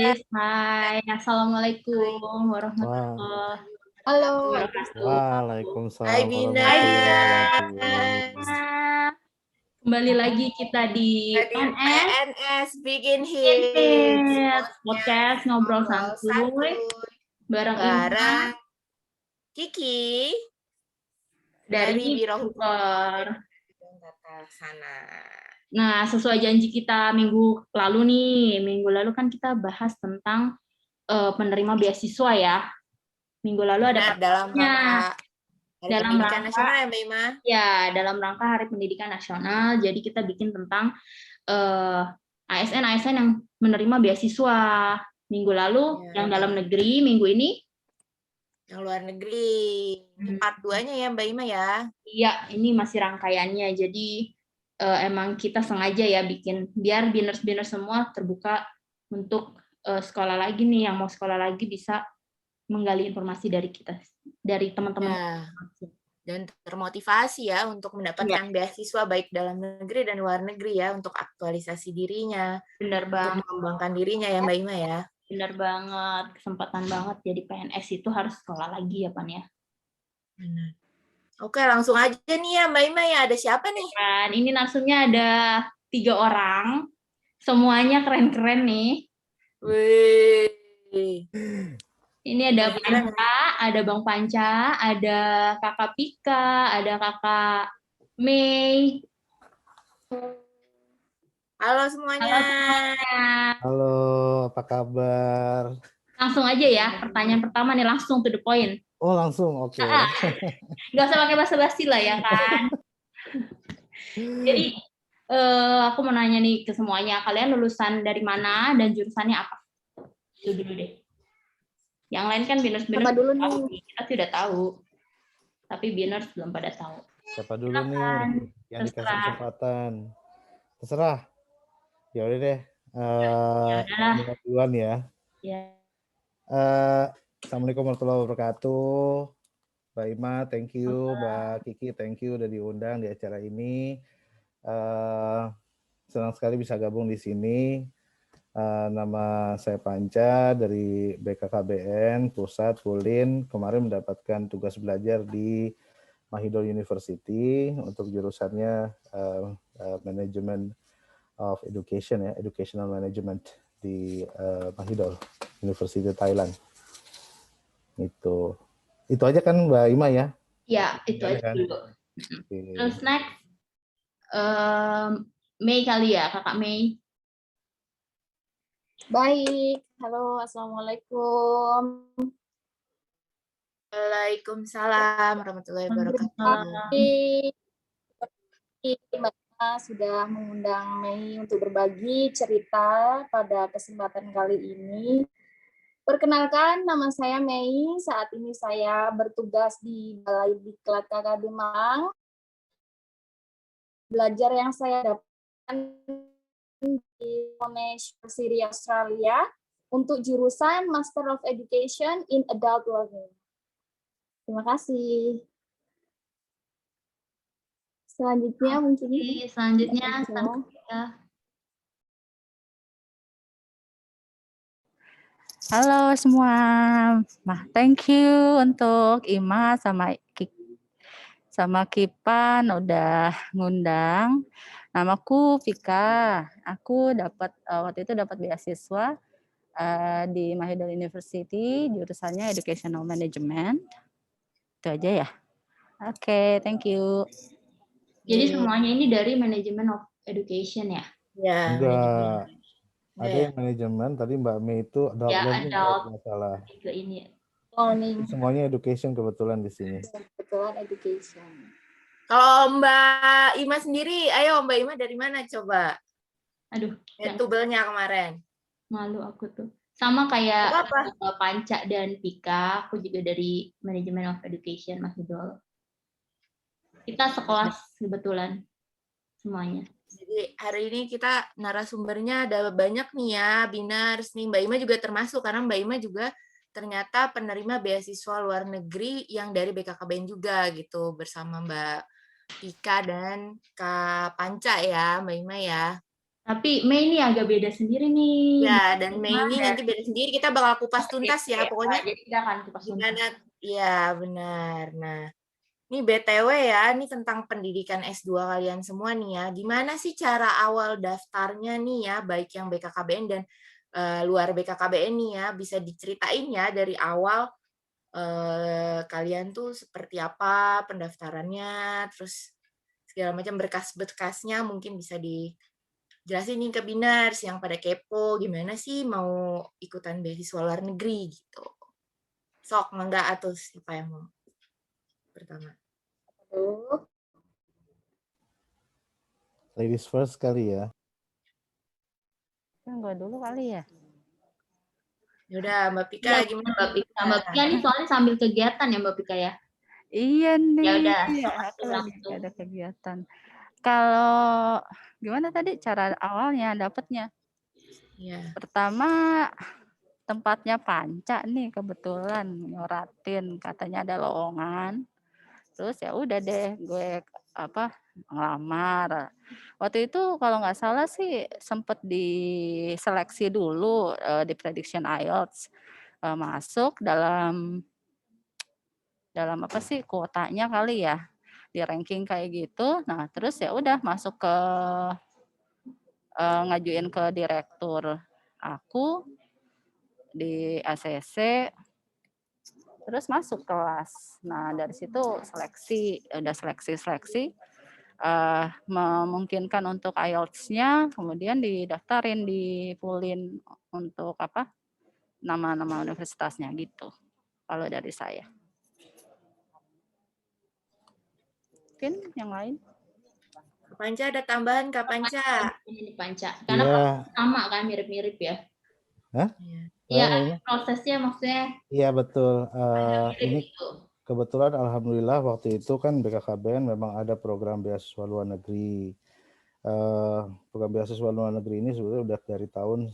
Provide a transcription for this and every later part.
Hafiz. Hai, Assalamualaikum Wah, warahmatullahi Halo. wabarakatuh. Waalaikumsalam Bina. warahmatullahi wabarakatuh. Kembali lagi kita di PNS PNS Bikin Hits. Podcast Ngobrol Santuy bareng Ima Kiki dari Biro Super. Sana. Nah, sesuai janji kita minggu lalu nih. Minggu lalu kan kita bahas tentang penerima beasiswa ya. Minggu lalu ada dalam rangka Hari Pendidikan Nasional ya, Mbak Ima? Ya, dalam rangka Hari Pendidikan Nasional. Jadi kita bikin tentang ASN yang menerima beasiswa. Minggu lalu yang dalam negeri, minggu ini yang luar negeri. Ini part 2-nya ya, Mbak Ima ya? Iya, ini masih rangkaiannya. Jadi emang kita sengaja ya bikin biar biners semua terbuka untuk sekolah lagi nih, yang mau sekolah lagi bisa menggali informasi dari kita, dari teman-teman. Dan termotivasi ya untuk mendapatkan beasiswa baik dalam negeri dan luar negeri ya, untuk aktualisasi dirinya. Benar banget. Untuk mengembangkan dirinya ya, Mbak Ima ya. Benar banget, kesempatan banget jadi PNS itu harus sekolah lagi ya, Pan ya. Benar. Oke, langsung aja nih ya, Mbak Ima ya. Ada siapa nih? Dan ini langsungnya ada 3 orang, semuanya keren-keren nih. Wih. Ini ada Panca, ada Bang Panca, ada Kakak Pika, ada Kakak Mei. Halo semuanya. Halo, apa kabar? Langsung aja ya, pertanyaan pertama nih, langsung to the point. Oh, langsung, oke. Nggak usah pakai basa-basi lah ya kan. Jadi, aku mau nanya nih ke semuanya, kalian lulusan dari mana dan jurusannya apa? Itu dulu deh. Yang lain kan biners dulu tahu, kita sudah tahu. Tapi biners belum pada tahu. Siapa dulu nih yang dikasih kesempatan? Terserah. Ya udah deh. Mulai duluan ya. Assalamualaikum warahmatullahi wabarakatuh. Mbak Ima, thank you. Mbak Kiki, thank you udah diundang di acara ini. Senang sekali bisa gabung di sini. Nama saya Panca dari BKKBN Pusat Ulin. Kemarin mendapatkan tugas belajar di Mahidol University untuk jurusannya Management of Education ya, Educational Management di Mahidol University Thailand. Itu aja kan Mbak Ima ya? Ya, itu aja kan? Dulu. Terus next, Mei kali ya, Kakak Mei. Baik, halo, assalamualaikum. Waalaikumsalam warahmatullahi wabarakatuh. Mbak Ima sudah mengundang Mei untuk berbagi cerita pada kesempatan kali ini. Perkenalkan, nama saya Mei. Saat ini saya bertugas di Balai Diklat KKB Malang. Belajar yang saya dapatkan di Monash University Australia untuk jurusan Master of Education in Adult Learning. Terima kasih. Selanjutnya mungkin. Selanjutnya. Halo semua. Nah, thank you untuk Ima sama Kipan udah ngundang. Namaku Vika. Aku waktu itu dapat beasiswa di Mahidol University, jurusannya Educational Management. Itu aja ya. Oke, thank you. Jadi semuanya ini dari Management of Education ya? Ya. Enggak. Ada yang manajemen, tadi Mbak Mei itu adult learning kalau nggak salah. Semuanya education kebetulan di sini. Kebetulan education. Kalau Mbak Ima sendiri, ayo Mbak Ima dari mana coba? Aduh, tubelnya kemarin. Malu aku tuh. Sama kayak Panca dan Pika, aku juga dari Management of Education Mahidol. Kita sekelas kebetulan semuanya. Jadi hari ini kita narasumbernya ada banyak nih ya, biners nih. Mbak Ima juga termasuk karena Mbak Ima juga ternyata penerima beasiswa luar negeri yang dari BKKBN juga gitu bersama Mbak Pika dan Kak Panca ya, Mbak Ima ya. Tapi Mei ini agak beda sendiri nih. Ya, dan Mei ini nanti beda sendiri, kita bakal kupas tuntas ya, pokoknya Jadi kita akan kupas tuntas. gimana, ya benar. Nah, ini BTW ya, ini tentang pendidikan S2 kalian semua nih ya. Gimana sih cara awal daftarnya nih ya, baik yang BKKBN dan luar BKKBN nih ya, bisa diceritain ya dari awal kalian tuh seperti apa pendaftarannya, terus segala macam berkas-berkasnya mungkin bisa dijelasin nih ke Binars yang pada kepo gimana sih mau ikutan beasiswa luar negeri gitu. Sok, mangga atau siapa yang mau pertama? Ladies first kali ya. Gue dulu kali ya. Yaudah, Mbak Pika gimana? Mbak Pika. Mbak Pika nih soalnya sambil kegiatan ya Mbak Pika ya. Iya nih. Ya udah, Aku lagi ada kegiatan. Kalau gimana tadi cara awalnya dapatnya? Iya. Pertama tempatnya Panca nih kebetulan nyoratin katanya ada lowongan. Terus ya udah deh gue ngelamar. Waktu itu kalau nggak salah sih sempet diseleksi dulu di prediction IELTS masuk dalam apa sih kuotanya kali ya di ranking kayak gitu. Nah terus ya udah masuk ke ngajuin ke direktur aku di ACC, terus masuk kelas. Nah dari situ seleksi, udah seleksi memungkinkan untuk IELTS-nya, kemudian didaftarin, dipulin untuk nama-nama universitasnya gitu. Kalau dari saya. Mungkin yang lain? Kak Panca ada tambahan, Kak Panca? Ini Panca. Karena sama kan mirip-mirip ya. Hah? Iya, prosesnya maksudnya. Iya betul. Ini Gitu. kebetulan alhamdulillah waktu itu kan BKKBN memang ada program beasiswa luar negeri. Program beasiswa luar negeri ini sebenarnya udah dari tahun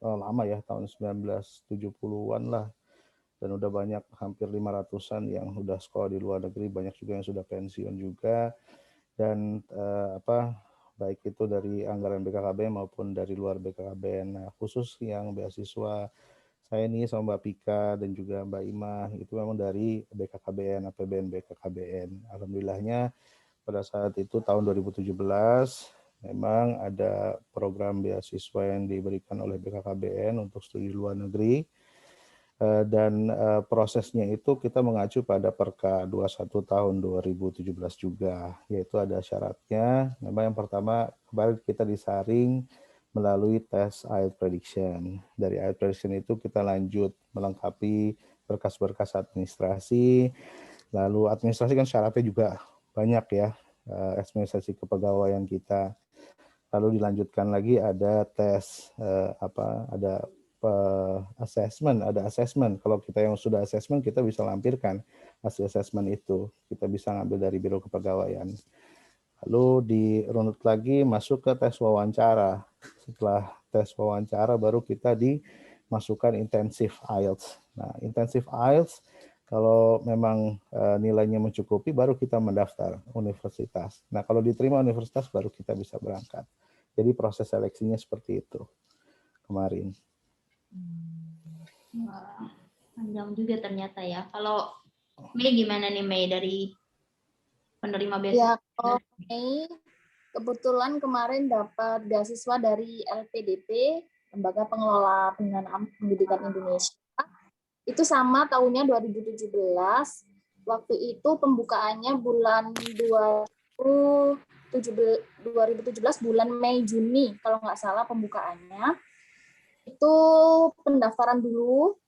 lama ya, tahun 1970-an lah. Dan udah banyak, hampir 500-an yang udah sekolah di luar negeri, banyak juga yang sudah pensiun juga. Dan baik itu dari anggaran BKKBN maupun dari luar BKKBN. Nah, khusus yang beasiswa saya ini sama Mbak Pika dan juga Mbak Ima itu memang dari BKKBN, APBN BKKBN. Alhamdulillahnya pada saat itu tahun 2017 memang ada program beasiswa yang diberikan oleh BKKBN untuk studi luar negeri. Dan prosesnya itu kita mengacu pada Perka 21 tahun 2017 juga, yaitu ada syaratnya. Memang yang pertama kemarin kita disaring melalui tes IELTS prediction. Dari IELTS prediction itu kita lanjut melengkapi berkas-berkas administrasi. Lalu administrasi kan syaratnya juga banyak ya, administrasi kepegawaian kita. Lalu dilanjutkan lagi ada tes ada assessment. Kalau kita yang sudah assessment, kita bisa lampirkan hasil assessment itu. Kita bisa ngambil dari Biro Kepegawaian. Lalu dirunut lagi masuk ke tes wawancara. Setelah tes wawancara baru kita dimasukkan intensive IELTS. Nah, intensive IELTS kalau memang nilainya mencukupi baru kita mendaftar universitas. Nah, kalau diterima universitas baru kita bisa berangkat. Jadi proses seleksinya seperti itu kemarin. Wah, panjang juga ternyata ya. Kalau Mei gimana nih Mei dari penerima beasiswa? Ya, kalau Mei kebetulan kemarin dapat beasiswa dari LPDP, Lembaga Pengelola Pendidikan Indonesia. Itu sama tahunnya 2017. Waktu itu pembukaannya bulan 2017 bulan Mei Juni kalau nggak salah pembukaannya. Itu pendaftaran dulu,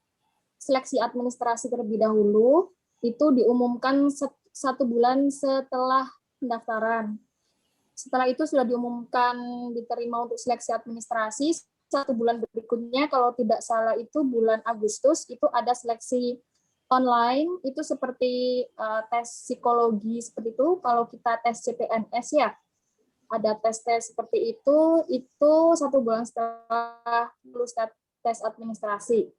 seleksi administrasi terlebih dahulu, itu diumumkan 1 bulan setelah pendaftaran. Setelah itu sudah diumumkan diterima untuk seleksi administrasi, 1 bulan berikutnya kalau tidak salah itu bulan Agustus itu ada seleksi online, itu seperti tes psikologi seperti itu. Kalau kita tes CPNS ya, ada tes-tes seperti itu 1 bulan setelah lulus tes administrasi.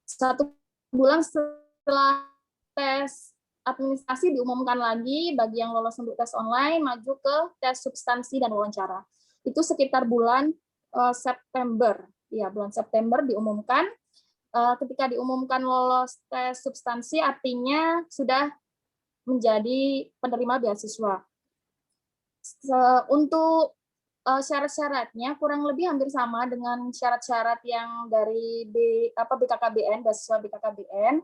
1 bulan setelah tes administrasi diumumkan lagi bagi yang lolos untuk tes online, maju ke tes substansi dan wawancara. itu sekitar bulan September. Ya, bulan September diumumkan. Ketika diumumkan lolos tes substansi, artinya sudah menjadi penerima beasiswa. Untuk syarat-syaratnya kurang lebih hampir sama dengan syarat-syarat yang dari BKKBN, beasiswa BKKBN.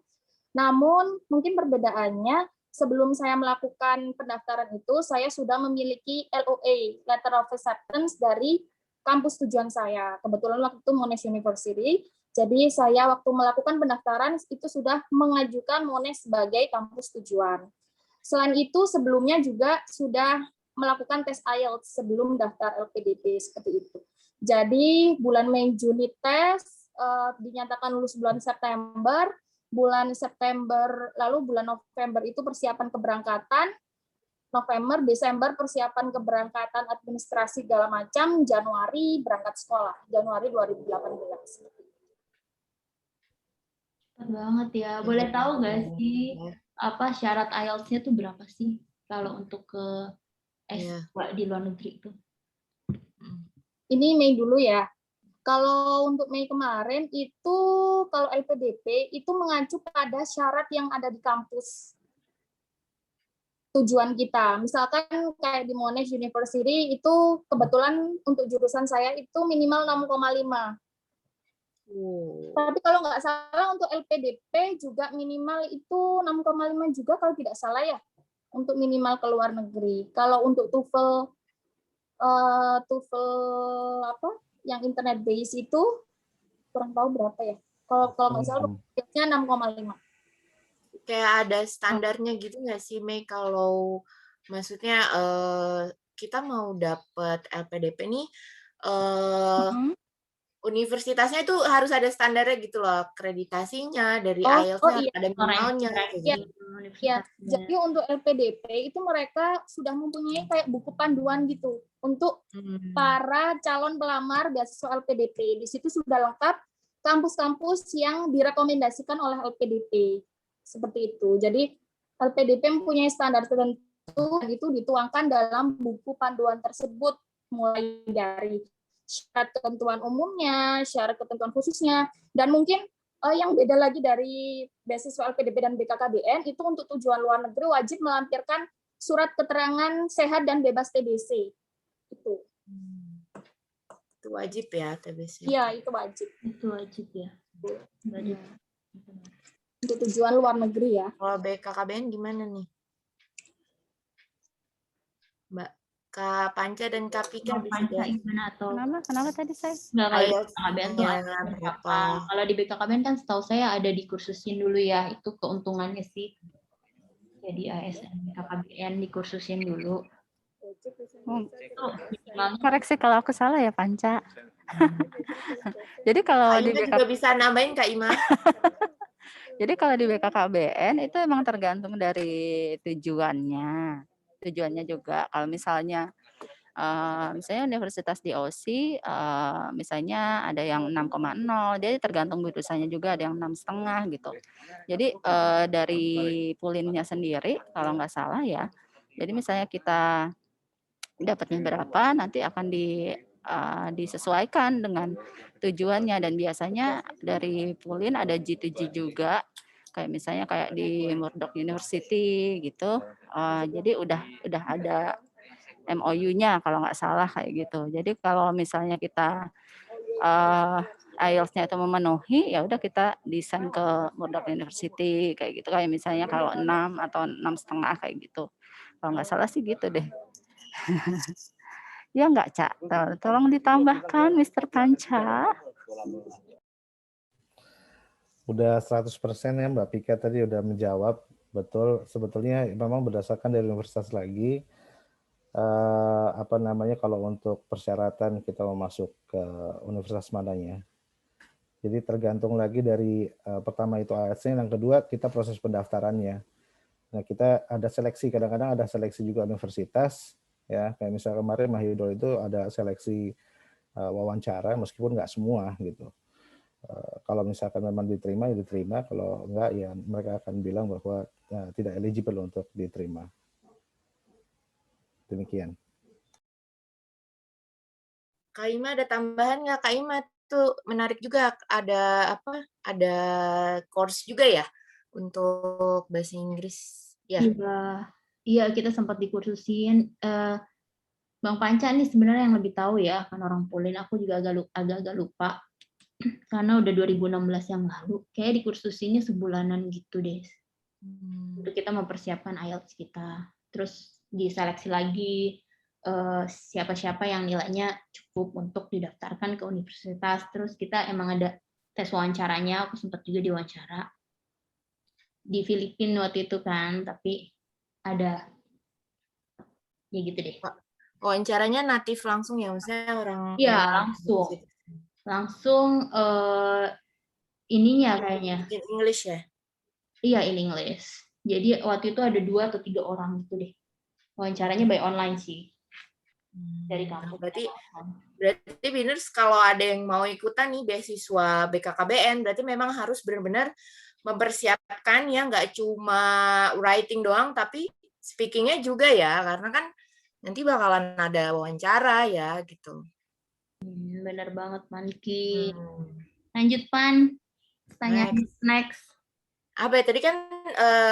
Namun mungkin perbedaannya, sebelum saya melakukan pendaftaran itu, saya sudah memiliki LOA, Letter of Acceptance, dari kampus tujuan saya. Kebetulan waktu itu Monash University, jadi saya waktu melakukan pendaftaran itu sudah mengajukan Monash sebagai kampus tujuan. Selain itu, sebelumnya juga sudah melakukan tes IELTS sebelum daftar LPDP, seperti itu. Jadi bulan Mei Juni tes, dinyatakan lulus bulan September, bulan September, lalu bulan November itu persiapan keberangkatan, November, Desember persiapan keberangkatan administrasi segala macam, Januari berangkat sekolah, Januari 2018. Cepat banget ya. Boleh tahu nggak sih apa syarat IELTS-nya tuh berapa sih kalau untuk ke S2 di luar negeri itu? Ini Mei dulu ya. Kalau untuk Mei kemarin itu kalau LPDP itu mengacu pada syarat yang ada di kampus tujuan kita. Misalkan kayak di Monash University itu kebetulan untuk jurusan saya itu minimal 6,5. Tapi kalau nggak salah untuk LPDP juga minimal itu 6,5 juga kalau tidak salah ya, untuk minimal ke luar negeri. Kalau untuk TOEFL apa yang internet base itu kurang tahu berapa ya. Kalau nggak salah nya 6,5. Kayak ada standarnya gitu nggak sih, Mei? Kalau maksudnya kita mau dapet LPDP nih, universitasnya itu harus ada standarnya gitu loh, akreditasinya dari IELTS-nya iya. ada minimalnya. Ya, jadi untuk LPDP itu mereka sudah mempunyai kayak buku panduan gitu untuk para calon pelamar beasiswa LPDP. Di situ sudah lengkap kampus-kampus yang direkomendasikan oleh LPDP. Seperti itu. Jadi LPDP mempunyai standar tertentu itu dituangkan dalam buku panduan tersebut, mulai dari syarat ketentuan umumnya, syarat ketentuan khususnya, dan mungkin yang beda lagi dari beasiswa LPDP dan BKKBN itu untuk tujuan luar negeri wajib melampirkan surat keterangan sehat dan bebas TBC. Itu wajib ya TBC. Iya, itu wajib. Itu wajib ya. Wajib. Untuk tujuan luar negeri ya. Kalau BKKBN gimana nih, Mbak? Kak Panca dan Kak Pika bisa gimana atau kenapa tadi saya? Nggak, kalau di IELTS BKKBN tuh ada berapa? Kalau di BKKBN kan setahu saya ada dikursusin dulu ya, itu keuntungannya sih. Jadi ASN BKKBN dikursusin dulu. Koreksi kalau aku salah ya, Panca. Jadi kalau Kak Ima juga bisa nambahin, Kak Ima. Jadi kalau di BKKBN itu emang tergantung dari tujuannya. Tujuannya juga kalau misalnya universitas di OC misalnya ada yang 6,0, jadi tergantung jurusannya juga, ada yang 6,5 gitu. Jadi dari pulinnya sendiri kalau nggak salah ya, jadi misalnya kita dapatnya berapa nanti akan disesuaikan dengan tujuannya, dan biasanya dari pulin ada G2G juga, kayak misalnya kayak di Murdoch University gitu. Jadi udah ada MOU-nya kalau nggak salah kayak gitu. Jadi kalau misalnya kita IELTS-nya itu memenuhi, ya udah kita desain ke Murdoch University kayak gitu. Kayak misalnya kalau 6 atau 6,5 kayak gitu. Kalau nggak salah sih gitu deh. Ya nggak, Cak? Tolong ditambahkan, Mr. Panca. Udah 100% ya Mbak Pika tadi udah menjawab. Betul, sebetulnya memang berdasarkan dari universitas lagi, kalau untuk persyaratan kita mau masuk ke universitas mananya. Jadi tergantung lagi dari pertama itu AS-nya, yang kedua kita proses pendaftarannya. Nah, kita ada seleksi, kadang-kadang ada seleksi juga universitas, ya kayak misalnya kemarin Mahidol itu ada seleksi wawancara, meskipun nggak semua gitu. Kalau misalkan memang diterima ya diterima, kalau enggak ya mereka akan bilang bahwa tidak eligible untuk diterima. Demikian. Kak Ima ada tambahan nggak? Kak Ima tuh menarik juga, ada apa? Ada course juga ya untuk bahasa Inggris. Ya. Iya, iya kita sempat dikursusin. Bang Panca nih sebenarnya yang lebih tahu ya, kan orang Polin. Aku juga agak-agak lupa karena udah 2016 yang lalu. Kayak dikursusinnya sebulanan gitu deh. Untuk kita mempersiapkan IELTS kita. Terus diseleksi lagi siapa-siapa yang nilainya cukup untuk didaftarkan ke universitas. Terus kita emang ada tes wawancaranya. Aku sempat juga diwawancara di Filipina waktu itu kan, tapi ada ya gitu deh. Wawancaranya natif langsung ya, maksudnya orang Iya, memang langsung ininya kayaknya. in English ya. Iya, in English. Jadi waktu itu ada 2 atau 3 orang gitu deh. Wawancaranya by online sih. Dari kampus. Berarti Biners kalau ada yang mau ikutan nih beasiswa BKKBN, berarti memang harus benar-benar mempersiapkan ya, nggak cuma writing doang, tapi speakingnya juga ya, karena kan nanti bakalan ada wawancara ya gitu. Bener banget, Manki. Lanjut, Pan. Tanya next. Apa ya, tadi kan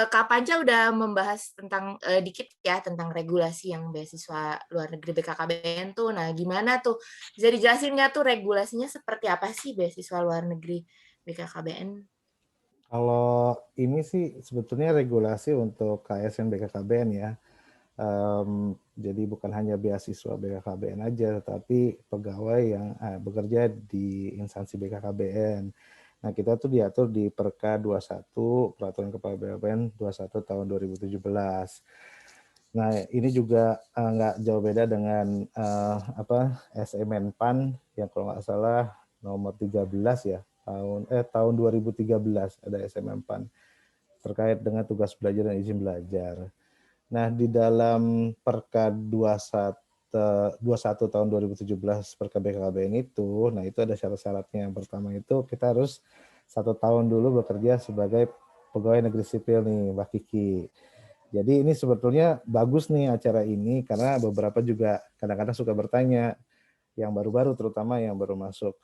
Kak Panca udah membahas tentang dikit ya tentang regulasi yang beasiswa luar negeri BKKBN tuh. Nah, gimana tuh? Bisa dijelasin nggak tuh regulasinya seperti apa sih beasiswa luar negeri BKKBN? Kalau ini sih sebetulnya regulasi untuk KSN BKKBN ya. Jadi bukan hanya beasiswa BKKBN aja, tetapi pegawai yang bekerja di instansi BKKBN. Nah, kita tuh diatur di Perka 21 Peraturan Kepala BKKBN 21 tahun 2017. Nah, ini juga nggak jauh beda dengan SMNPAN yang kalau nggak salah nomor 13 ya, tahun 2013 ada SMNPAN terkait dengan tugas belajar dan izin belajar. Nah, di dalam Perka 21 tahun 2017 Perka BKKBN itu, nah itu ada syarat-syaratnya. Yang pertama itu kita harus 1 tahun dulu bekerja sebagai pegawai negeri sipil nih, Mbak Kiki. Jadi ini sebetulnya bagus nih acara ini karena beberapa juga kadang-kadang suka bertanya yang baru-baru, terutama yang baru masuk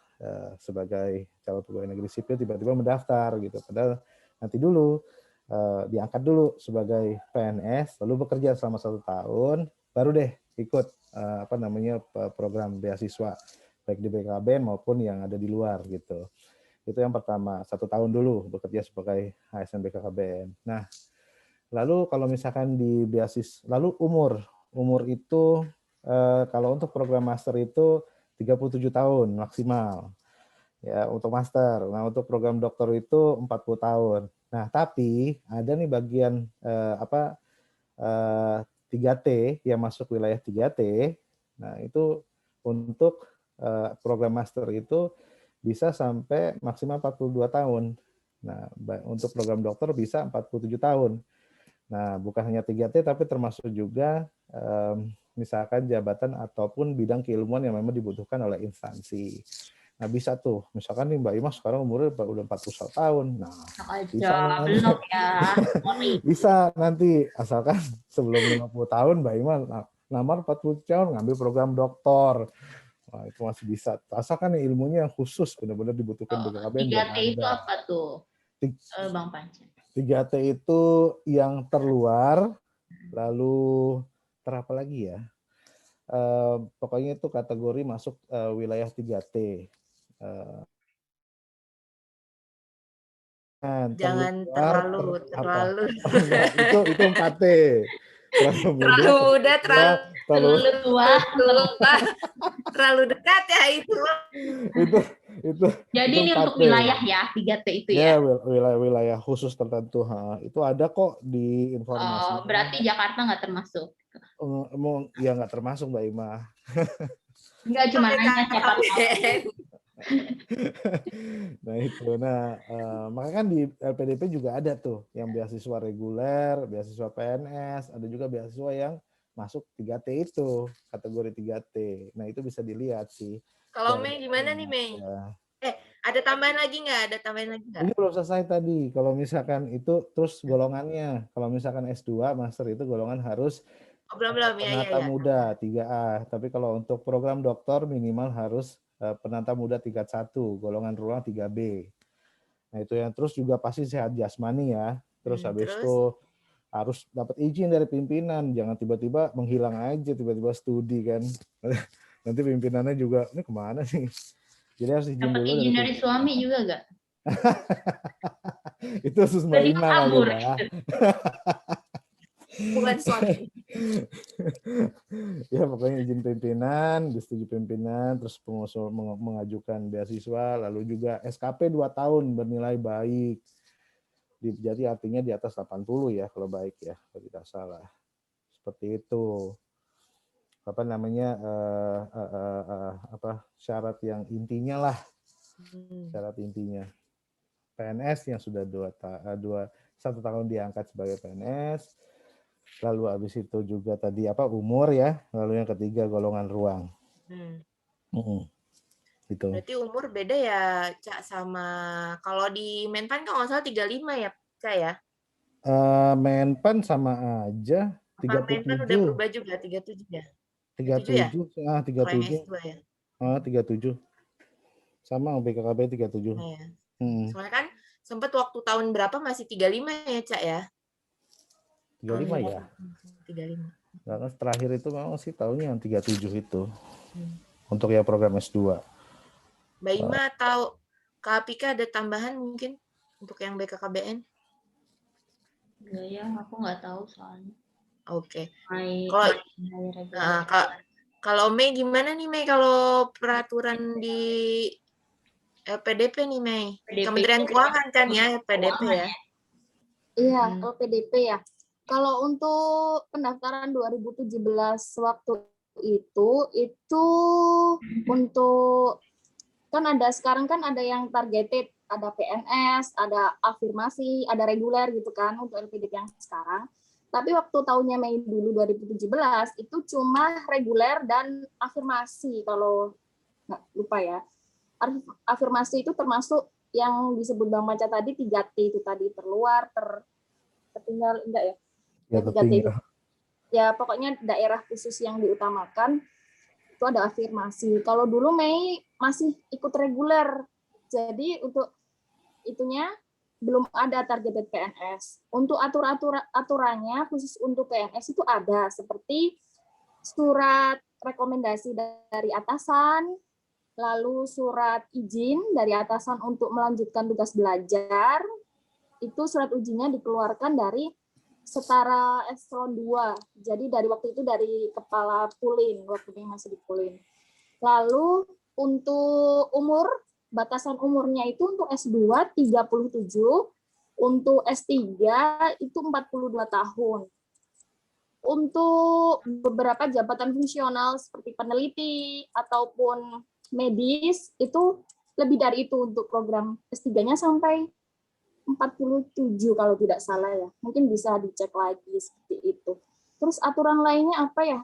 sebagai calon pegawai negeri sipil tiba-tiba mendaftar gitu. Padahal nanti dulu diangkat dulu sebagai PNS, lalu bekerja selama 1 tahun, baru deh ikut program beasiswa baik di BKKBN maupun yang ada di luar gitu. Itu yang pertama, 1 tahun dulu bekerja sebagai ASN BKKBN. Nah, lalu kalau misalkan di beasiswa, lalu umur itu kalau untuk program master itu 37 tahun maksimal. Ya, untuk master. Nah, untuk program dokter itu 40 tahun. Nah, tapi ada nih bagian 3T yang masuk wilayah 3T. Nah, itu untuk program master itu bisa sampai maksimal 42 tahun. Nah, untuk program dokter bisa 47 tahun. Nah, bukan hanya 3T tapi termasuk juga misalkan jabatan ataupun bidang keilmuan yang memang dibutuhkan oleh instansi. Nah, bisa tuh. Misalkan nih Mbak Ima sekarang umurnya udah 41 tahun. Nah, bisa belum ya. bisa nanti asalkan sebelum 50 tahun Mbak Ima lamar 40 tahun ngambil program doktor. Nah, itu masih bisa. Asalkan ilmunya yang khusus benar-benar dibutuhkan BKKBN. 3T itu apa tuh, Bang Panca? 3T itu yang terluar, lalu terapa lagi ya? Pokoknya itu kategori masuk wilayah 3T. Jangan terlalu itu 4T. Terlalu muda, terlalu tua, terlalu dekat ya itu. Jadi ini untuk wilayah ya, 3T itu ya? Ya, wilayah khusus tertentu. Itu ada kok di informasi. Berarti Jakarta nggak termasuk? Ya nggak termasuk Mbak Ima. Enggak, cuma nanya siapa tahu. Nah itu, makanya kan di LPDP juga ada tuh yang beasiswa reguler, beasiswa PNS, ada juga beasiswa yang masuk 3T itu, kategori 3T. Nah itu bisa dilihat sih. Kalau Mei gimana nih Mei? Ya. Ada tambahan lagi nggak? Ini belum selesai tadi. Kalau misalkan itu terus golongannya, kalau misalkan S2, master itu golongan harus Oh, belum ya. Penata muda 3A. Tapi kalau untuk program doktor minimal harus penata muda tingkat 1, golongan ruang 3B. Nah itu yang terus juga pasti sehat jasmani ya. Terus habis Terus? itu harus dapat izin dari pimpinan, jangan tiba-tiba menghilang aja, tiba-tiba studi kan. Nanti pimpinannya juga, ini kemana sih? Jadi harus izin Dapat dulu izin dari suami juga nggak? Itu khusus Mbak Jadi Ima kali kabur. ya. Bukan suami. Ya pokoknya izin pimpinan, disetujui pimpinan, terus pengusul mengajukan beasiswa, lalu juga SKP 2 tahun bernilai baik. Jadi artinya di atas 80 ya kalau baik ya, kalau tidak salah. Seperti itu. Apa namanya syarat yang intinya lah. Syarat intinya. PNS yang sudah 1 tahun diangkat sebagai PNS. Lalu habis itu juga tadi umur ya, lalu yang ketiga golongan ruang. Gitu. Berarti umur beda ya, Cak, sama kalau di Menpan kan nggak salah 35 ya, Cak ya? Menpan sama aja, Apa Menpan udah 37. berubah juga 37 ya? 37, 37 ya? Kalau yang 37. S2 ya? 37. Sama BKKB 37. Nah, ya. Soalnya kan sempat waktu tahun berapa masih 35 ya, Cak ya? 35 ya? 35. Karena terakhir itu memang sih tahunnya yang 37 itu. Untuk yang program S2. Mbak Ima atau Kak Apika ada tambahan mungkin untuk yang BKKBN? Enggak ya, aku nggak tahu soalnya. Oke. Kalau Kalau Mei gimana nih Mei kalau peraturan di LPDP nih Mei? Kementerian Keuangan kan ya LPDP ya? Iya, LPDP ya. Kalau untuk pendaftaran 2017 waktu itu untuk sekarang kan ada yang targeted, ada PNS, ada afirmasi, ada reguler gitu kan untuk LPDP yang sekarang. Tapi waktu tahunnya Mei dulu 2017 itu cuma reguler dan afirmasi kalau nggak lupa ya. Afirmasi itu termasuk yang disebut Bang Maca tadi 3T itu tadi, terluar, tertinggal, enggak ya? Ya, tertinggal. Ya pokoknya daerah khusus yang diutamakan itu ada afirmasi. Kalau dulu Mei masih ikut reguler, jadi untuk itunya belum ada targeted PNS. Untuk aturannya khusus untuk PNS itu ada seperti surat rekomendasi dari atasan, lalu surat izin dari atasan untuk melanjutkan tugas belajar. Itu surat ujinya dikeluarkan dari setara eselon 2. Jadi dari waktu itu dari kepala Pulin, waktu ini masih di Pulin. Lalu untuk umur, batasan umurnya itu untuk S2 37, untuk S3 itu 42 tahun. Untuk beberapa jabatan fungsional seperti peneliti ataupun medis itu lebih dari itu untuk program S3-nya sampai 47 kalau tidak salah ya. Mungkin bisa dicek lagi seperti itu. Terus aturan lainnya apa ya?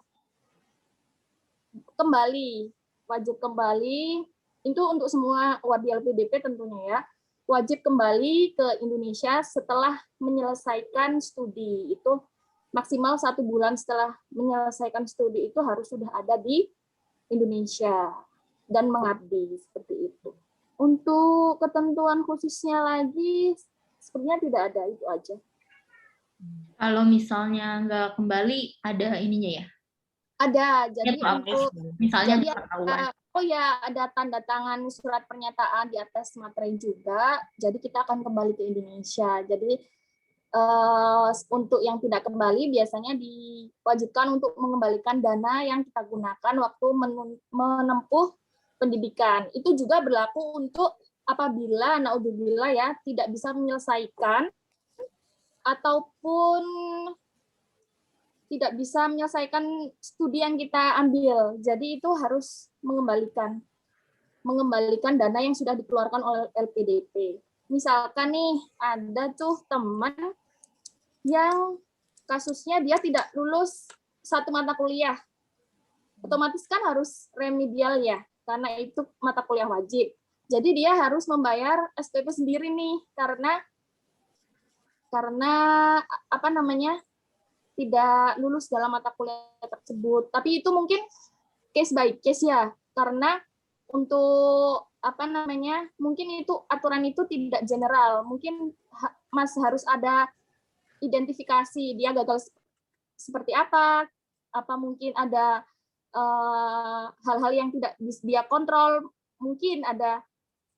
Wajib kembali itu untuk semua warga LPDP tentunya ya. Wajib kembali ke Indonesia setelah menyelesaikan studi. Itu maksimal 1 bulan setelah menyelesaikan studi itu harus sudah ada di Indonesia dan mengabdi seperti itu. Untuk ketentuan khususnya lagi sebenarnya tidak ada, itu aja. Kalau misalnya nggak kembali, ada ininya ya? Ada, jadi untuk misalnya ada tanda tangan surat pernyataan di atas materai juga. Jadi kita akan kembali ke Indonesia. Jadi untuk yang tidak kembali biasanya diwajibkan untuk mengembalikan dana yang kita gunakan waktu menempuh pendidikan. Itu juga berlaku untuk apabila naudzubillah ya tidak bisa menyelesaikan ataupun tidak bisa menyelesaikan studi yang kita ambil. Jadi itu harus mengembalikan dana yang sudah dikeluarkan oleh LPDP. Misalkan nih ada tuh teman yang kasusnya dia tidak lulus 1 mata kuliah. Otomatis kan harus remedial ya, karena itu mata kuliah wajib. Jadi dia harus membayar SPP sendiri nih karena tidak lulus dalam mata kuliah tersebut. Tapi itu mungkin case by case ya, karena untuk apa namanya, mungkin itu aturan itu tidak general. Mungkin Mas harus ada identifikasi dia gagal seperti apa mungkin ada hal-hal yang tidak dia kontrol, mungkin ada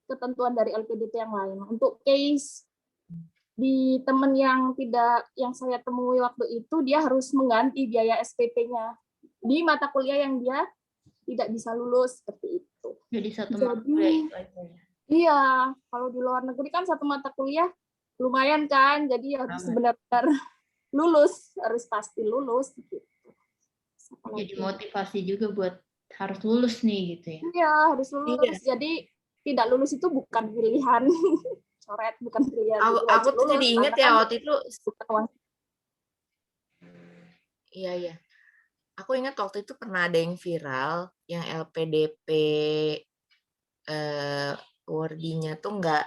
ketentuan dari LPDP yang lain. Untuk case di teman yang saya temui waktu itu, dia harus mengganti biaya SPP-nya di mata kuliah yang dia tidak bisa lulus seperti itu. Jadi satu mata kuliah itu aja ya. Iya, kalau di luar negeri kan satu mata kuliah lumayan kan, jadi harus benar-benar lulus, harus pasti lulus gitu. Jadi motivasi juga buat harus lulus nih gitu ya. Iya, harus lulus. Jadi tidak lulus itu bukan pilihan. Coret bukan pilihan. Aku tuh jadi inget ya waktu itu. Iya. Aku ingat waktu itu pernah ada yang viral, yang LPDP wording-nya tuh nggak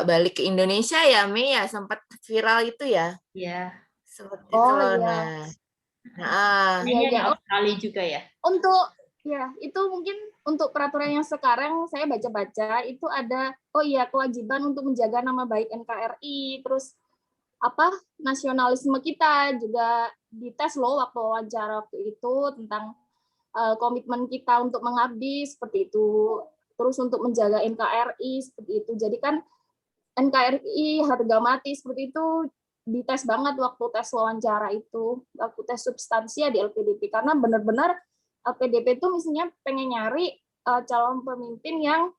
balik ke Indonesia ya, Mei ya, sempat viral itu ya. Iya. Seperti itu loh. Kayaknya di Australia juga ya. Untuk ya itu mungkin untuk peraturan yang sekarang saya baca-baca itu ada kewajiban untuk menjaga nama baik NKRI, terus nasionalisme kita juga dites loh waktu wawancara waktu itu tentang komitmen kita untuk mengabdi seperti itu, terus untuk menjaga NKRI seperti itu. Jadi kan NKRI harga mati seperti itu dites banget waktu tes wawancara itu, waktu tes substansi ya di LPDP, karena benar-benar LPDP itu misalnya pengen nyari calon pemimpin yang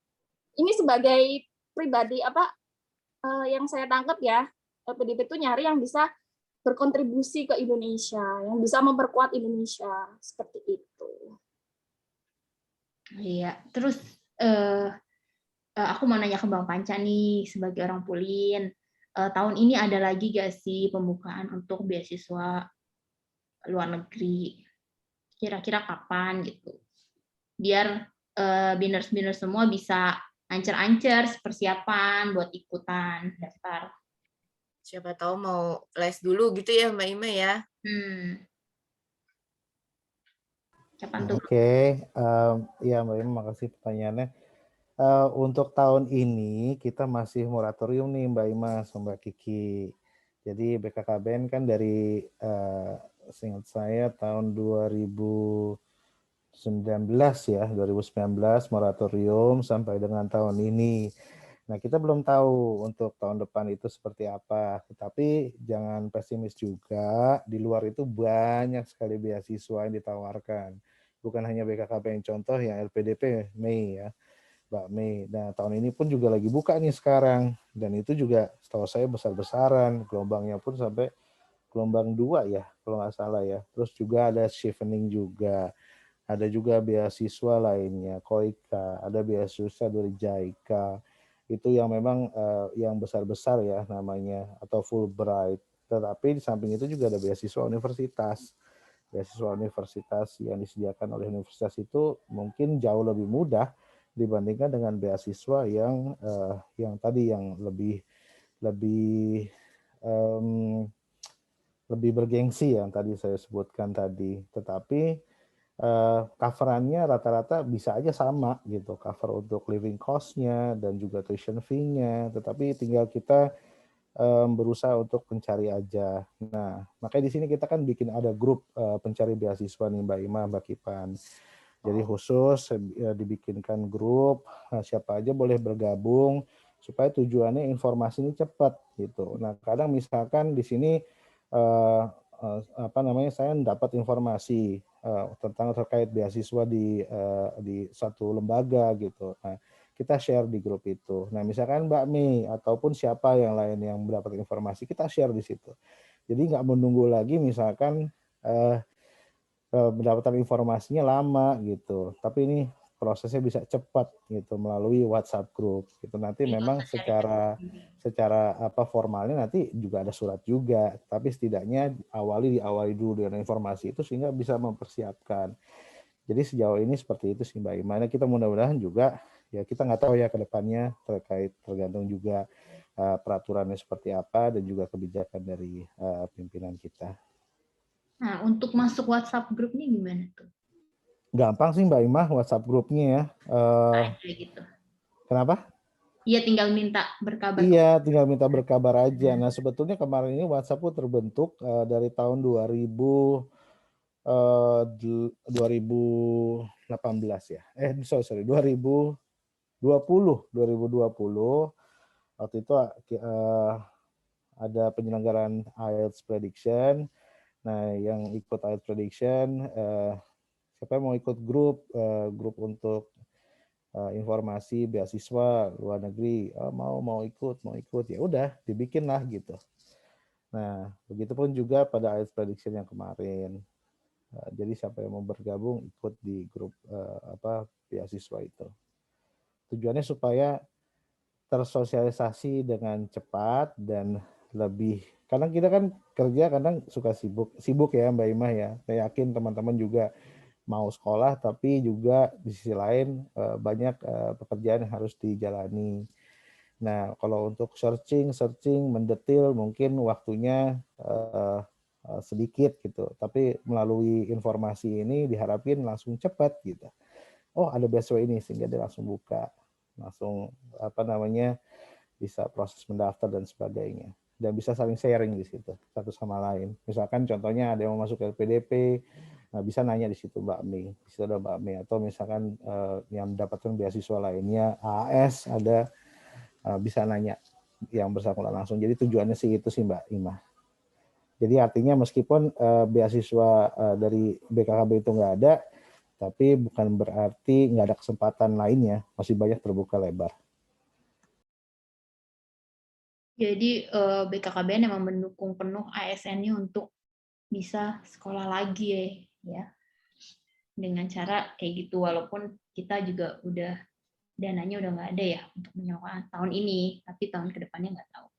ini sebagai pribadi yang saya tangkap ya, LPDP itu nyari yang bisa berkontribusi ke Indonesia, yang bisa memperkuat Indonesia seperti itu. Iya, terus aku mau nanya ke Bang Panca nih sebagai orang Pulin. Tahun ini ada lagi gak sih pembukaan untuk beasiswa luar negeri? Kira-kira kapan gitu? Biar biners-biners semua bisa ancer-ancer persiapan buat ikutan daftar. Siapa tahu mau les dulu gitu ya Mbak Ima ya. Kapan tuh? Oke, ya Mbak Ima, makasih pertanyaannya. Untuk tahun ini kita masih moratorium nih Mbak Ima sama Mbak Kiki. Jadi BKKBN kan dari seingat saya tahun 2019 ya, 2019 moratorium sampai dengan tahun ini. Nah, kita belum tahu untuk tahun depan itu seperti apa. Tetapi jangan pesimis juga, di luar itu banyak sekali beasiswa yang ditawarkan. Bukan hanya BKKBN, contoh yang LPDP Mei ya. Mbak Mei. Nah, tahun ini pun juga lagi buka nih sekarang. Dan itu juga setahu saya besar-besaran. Gelombangnya pun sampai gelombang 2 ya, kalau nggak salah ya. Terus juga ada chevening juga. Ada juga beasiswa lainnya, KOIKA. Ada beasiswa dari JICA. Itu yang memang yang besar-besar ya namanya. Atau Fulbright. Tetapi di samping itu juga ada beasiswa universitas. Beasiswa universitas yang disediakan oleh universitas itu mungkin jauh lebih mudah dibandingkan dengan beasiswa yang tadi yang lebih bergengsi yang tadi saya sebutkan tadi. Tetapi coverannya rata-rata bisa aja sama gitu, cover untuk living cost-nya dan juga tuition fee-nya. Tetapi tinggal kita berusaha untuk mencari aja. Nah, makanya di sini kita kan bikin ada grup pencari beasiswa nih Mbak Ima, Mbak Kipan. Jadi khusus dibikinkan grup, siapa aja boleh bergabung supaya tujuannya informasi ini cepat gitu. Nah, kadang misalkan di sini saya dapat informasi tentang terkait beasiswa di satu lembaga gitu. Nah, kita share di grup itu. Nah, misalkan Mbak Mei ataupun siapa yang lain yang mendapat informasi, kita share di situ. Jadi nggak menunggu lagi misalkan mendapatkan informasinya lama gitu, tapi ini prosesnya bisa cepat gitu melalui WhatsApp group gitu. Nanti memang secara formalnya nanti juga ada surat juga, tapi setidaknya diawali dulu dengan informasi itu sehingga bisa mempersiapkan. Jadi sejauh ini seperti itu sih Mbak Ima. Kita mudah-mudahan juga ya, kita nggak tahu ya ke depannya, tergantung juga peraturannya seperti apa dan juga kebijakan dari pimpinan kita. Nah, untuk masuk WhatsApp grupnya gimana tuh? Gampang sih Mbak Imah WhatsApp grupnya ya. Kayak gitu. Kenapa? Iya, tinggal minta berkabar. Iya, tinggal minta berkabar aja. Nah, sebetulnya kemarin ini WhatsApp terbentuk dari tahun 2018 ya. Sorry, 2020. Waktu itu ada penyelenggaraan IELTS Prediction. Nah, yang ikut IELTS Prediction, siapa yang mau ikut grup untuk informasi beasiswa luar negeri, mau ikut ya udah dibikin lah gitu. Nah, begitupun juga pada IELTS Prediction yang kemarin. Jadi siapa yang mau bergabung ikut di grup beasiswa itu. Tujuannya supaya tersosialisasi dengan cepat dan lebih, kadang kita kan kerja kadang suka sibuk ya Mbak Imah ya. Saya yakin teman-teman juga mau sekolah tapi juga di sisi lain banyak pekerjaan yang harus dijalani. Nah, kalau untuk searching mendetil mungkin waktunya sedikit gitu, tapi melalui informasi ini diharapin langsung cepat gitu. Oh, ada beasiswa ini sehingga dia langsung buka, langsung bisa proses mendaftar dan sebagainya, dan bisa saling sharing di situ satu sama lain. Misalkan contohnya ada yang mau masuk ke LPDP, nah bisa nanya di situ Mbak Mei, di situ ada Mbak Mei, atau misalkan yang mendapatkan beasiswa lainnya AS ada, bisa nanya yang bersangkutan langsung. Jadi tujuannya sih itu sih Mbak Imah. Jadi artinya meskipun beasiswa dari BKKB itu nggak ada, tapi bukan berarti nggak ada kesempatan lainnya, masih banyak terbuka lebar. Jadi BKKBN memang mendukung penuh ASN-nya untuk bisa sekolah lagi ya. Dengan cara kayak gitu, walaupun kita juga udah dananya udah nggak ada ya untuk menyewa tahun ini, tapi tahun kedepannya nggak tahu.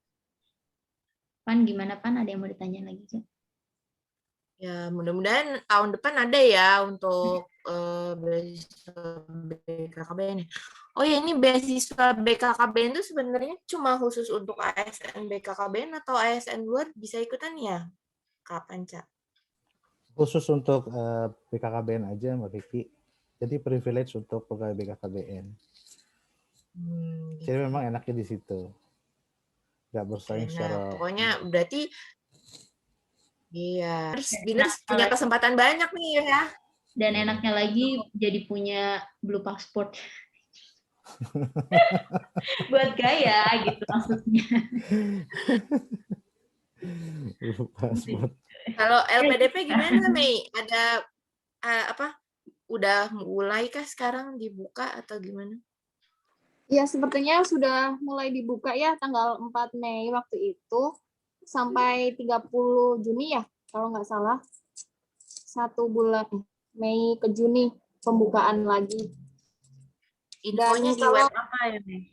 Pan gimana Pan? Ada yang mau ditanya lagi sih? Ya, mudah-mudahan tahun depan ada ya untuk beasiswa BKKBN. Oh ya, ini beasiswa BKKBN itu sebenarnya cuma khusus untuk ASN BKKBN atau ASN luar bisa ikutan ya? Kapan, Cak? Khusus untuk BKKBN aja Mbak Vicky. Jadi privilege untuk pegawai BKKBN. Gitu. Jadi memang enaknya di situ. Nggak bersaing secara... Pokoknya berarti iya, terus Biners punya kesempatan banyak nih ya. Dan enaknya lagi jadi punya blue passport. Buat gaya gitu maksudnya. Blue passport. Kalau LPDP gimana, Mei? Ada udah mulai kah sekarang dibuka atau gimana? Ya, sepertinya sudah mulai dibuka ya tanggal 4 Mei waktu itu sampai 30 Juni ya, kalau nggak salah. 1 bulan Mei ke Juni pembukaan lagi. Infonya di web apa ya, Mei?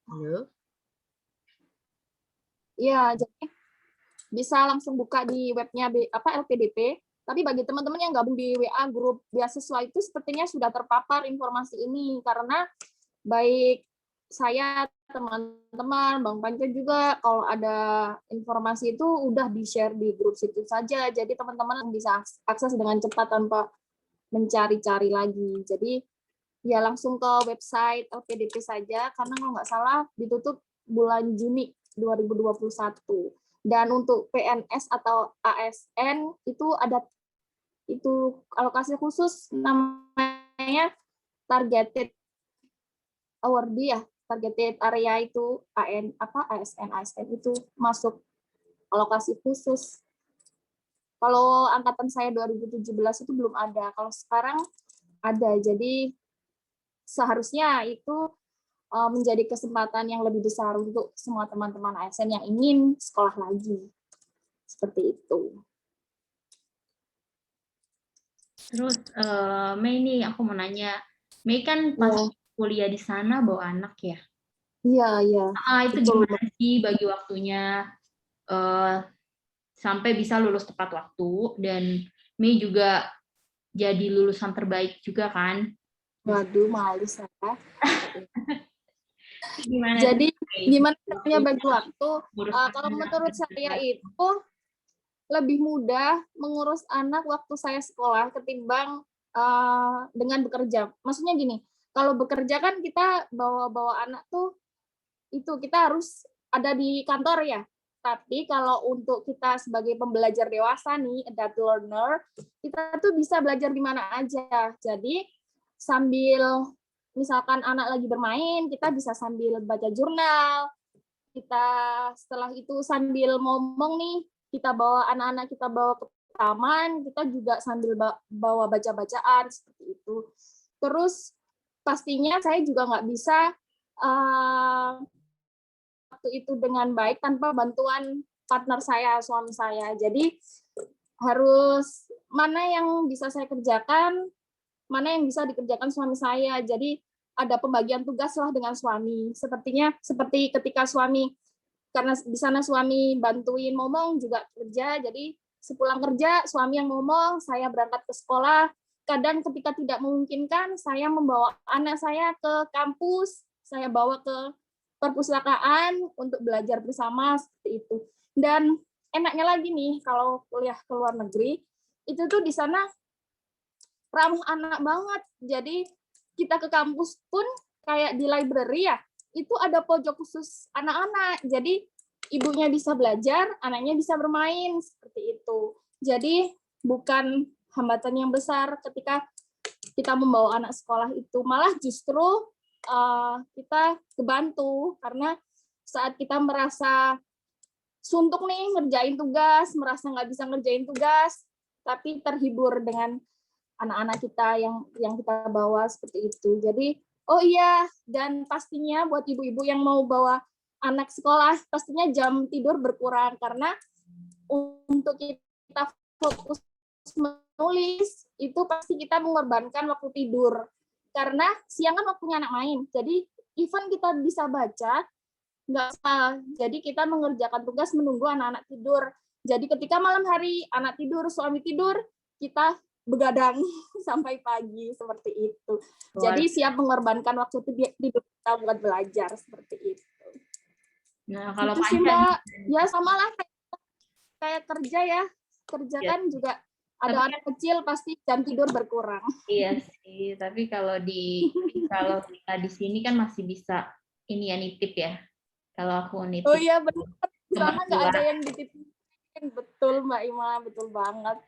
Halo? Iya, jadi bisa langsung buka di webnya LPDP. Tapi bagi teman-teman yang gabung di WA grup beasiswa itu sepertinya sudah terpapar informasi ini, karena baik saya, teman-teman, Bang Panca juga, kalau ada informasi itu udah di-share di grup situ saja. Jadi teman-teman bisa akses dengan cepat tanpa mencari-cari lagi. Jadi ya langsung ke website LPDP saja, karena kalau nggak salah ditutup bulan Juni 2021. Dan untuk PNS atau ASN itu ada alokasi khusus namanya targeted awardee ya, targeted area itu ASN itu masuk alokasi khusus. Kalau angkatan saya 2017 itu belum ada, kalau sekarang ada. Jadi seharusnya itu menjadi kesempatan yang lebih besar untuk semua teman-teman ASN yang ingin sekolah lagi. Seperti itu. Terus Mei nih aku mau nanya, Mei kan pas kuliah di sana bawa anak ya? Iya. Itu gimana sih bagi waktunya sampai bisa lulus tepat waktu, dan Mei juga jadi lulusan terbaik juga kan? Waduh, malu saya. Gimana Jadi tuh? gimana caranya bagi waktu? Ngurus Kalau anak, menurut saya itu lebih mudah mengurus anak waktu saya sekolah ketimbang dengan bekerja. Maksudnya gini, kalau bekerja kan kita bawa anak tuh itu kita harus ada di kantor ya. Tapi kalau untuk kita sebagai pembelajar dewasa nih, adult learner, kita tuh bisa belajar di mana aja. Jadi sambil misalkan anak lagi bermain, kita bisa sambil baca jurnal. Kita setelah itu sambil ngomong nih, kita bawa anak-anak kita bawa ke taman, kita juga sambil bawa baca-bacaan seperti itu. Terus pastinya saya juga nggak bisa waktu itu dengan baik tanpa bantuan partner saya, suami saya. Jadi harus mana yang bisa saya kerjakan, mana yang bisa dikerjakan suami saya. Jadi ada pembagian tugas lah dengan suami. Sepertinya seperti ketika suami, karena di sana suami bantuin ngomong juga kerja, jadi sepulang kerja suami yang ngomong, saya berangkat ke sekolah. Kadang ketika tidak memungkinkan, saya membawa anak saya ke kampus, saya bawa ke perpustakaan untuk belajar bersama seperti itu. Dan enaknya lagi nih kalau kuliah ke luar negeri, itu tuh di sana ramah anak banget. Jadi kita ke kampus pun kayak di library ya, itu ada pojok khusus anak-anak. Jadi ibunya bisa belajar, anaknya bisa bermain seperti itu. Jadi bukan hambatan yang besar ketika kita membawa anak sekolah itu, malah justru kita kebantu karena saat kita merasa suntuk nih ngerjain tugas, merasa nggak bisa ngerjain tugas, tapi terhibur dengan anak-anak kita yang kita bawa seperti itu. Jadi, oh iya, dan pastinya buat ibu-ibu yang mau bawa anak sekolah, pastinya jam tidur berkurang karena untuk kita fokus menulis itu pasti kita mengorbankan waktu tidur. Karena siang kan waktunya anak main. Jadi, even kita bisa baca, nggak salah. Jadi kita mengerjakan tugas menunggu anak-anak tidur. Jadi ketika malam hari anak tidur, suami tidur, kita begadang sampai pagi seperti itu. Jadi siap mengorbankan waktu tidur kita buat belajar seperti itu. Nah, kalau itu sih Mbak, ya sama lah kayak kerja ya. Kerja kan juga ada anak kecil pasti jam tidur berkurang. Iya sih, tapi kalau kita di sini kan masih bisa ini ya nitip ya. Kalau aku nitip. Oh iya benar. Di sana nggak ada yang dititipin. Betul Mbak Ima, betul banget.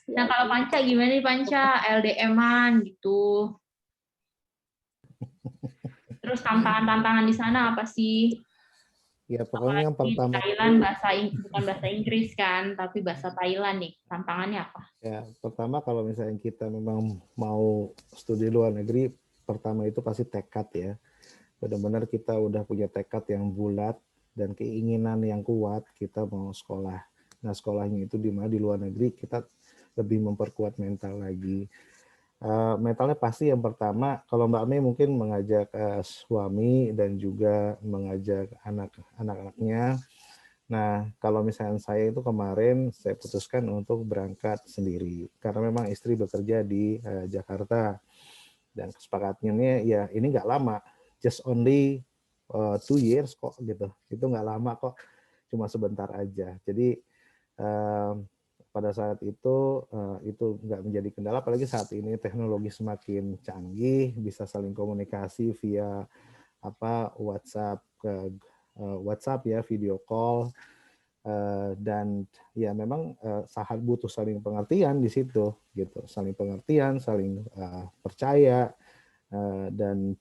Nah, kalau Panca gimana nih Panca? LDM-an gitu. Terus tantangan-tantangan di sana apa sih? Ya pokoknya yang pertama Thailand bukan bahasa Inggris kan, tapi bahasa Thailand nih. Tantangannya apa? ya pertama kalau misalnya kita memang mau studi luar negeri, pertama itu pasti tekad ya. Benar-benar kita udah punya tekad yang bulat dan keinginan yang kuat kita mau sekolah. Nah sekolahnya itu di mana di luar negeri kita lebih memperkuat mental lagi. Mentalnya pasti yang pertama kalau Mbak Mei mungkin mengajak suami dan juga mengajak anak-anaknya. Nah kalau misalnya saya itu kemarin saya putuskan untuk berangkat sendiri karena memang istri bekerja di Jakarta dan kesepakatannya ya ini nggak lama, just only 2 years kok gitu, itu nggak lama kok, cuma sebentar aja. Jadi pada saat itu nggak menjadi kendala, apalagi saat ini teknologi semakin canggih, bisa saling komunikasi via WhatsApp ya, video call, dan ya memang sangat butuh saling pengertian di situ gitu, saling pengertian, saling percaya, dan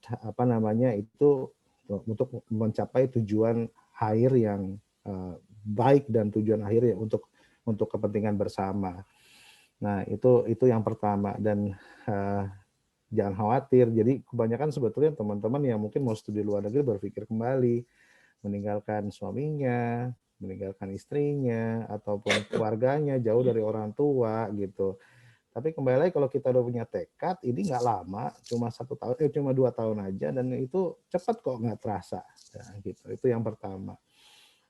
itu untuk mencapai tujuan akhir yang baik dan tujuan akhir ya untuk kepentingan bersama. Nah, itu yang pertama dan jangan khawatir. Jadi kebanyakan sebetulnya teman-teman yang mungkin mau studi luar negeri berpikir kembali meninggalkan suaminya, meninggalkan istrinya ataupun keluarganya jauh dari orang tua gitu. Tapi kembali lagi kalau kita udah punya tekad, ini nggak lama, cuma 1 tahun, cuma 2 tahun aja, dan itu cepat kok nggak terasa. Nah, gitu. Itu yang pertama.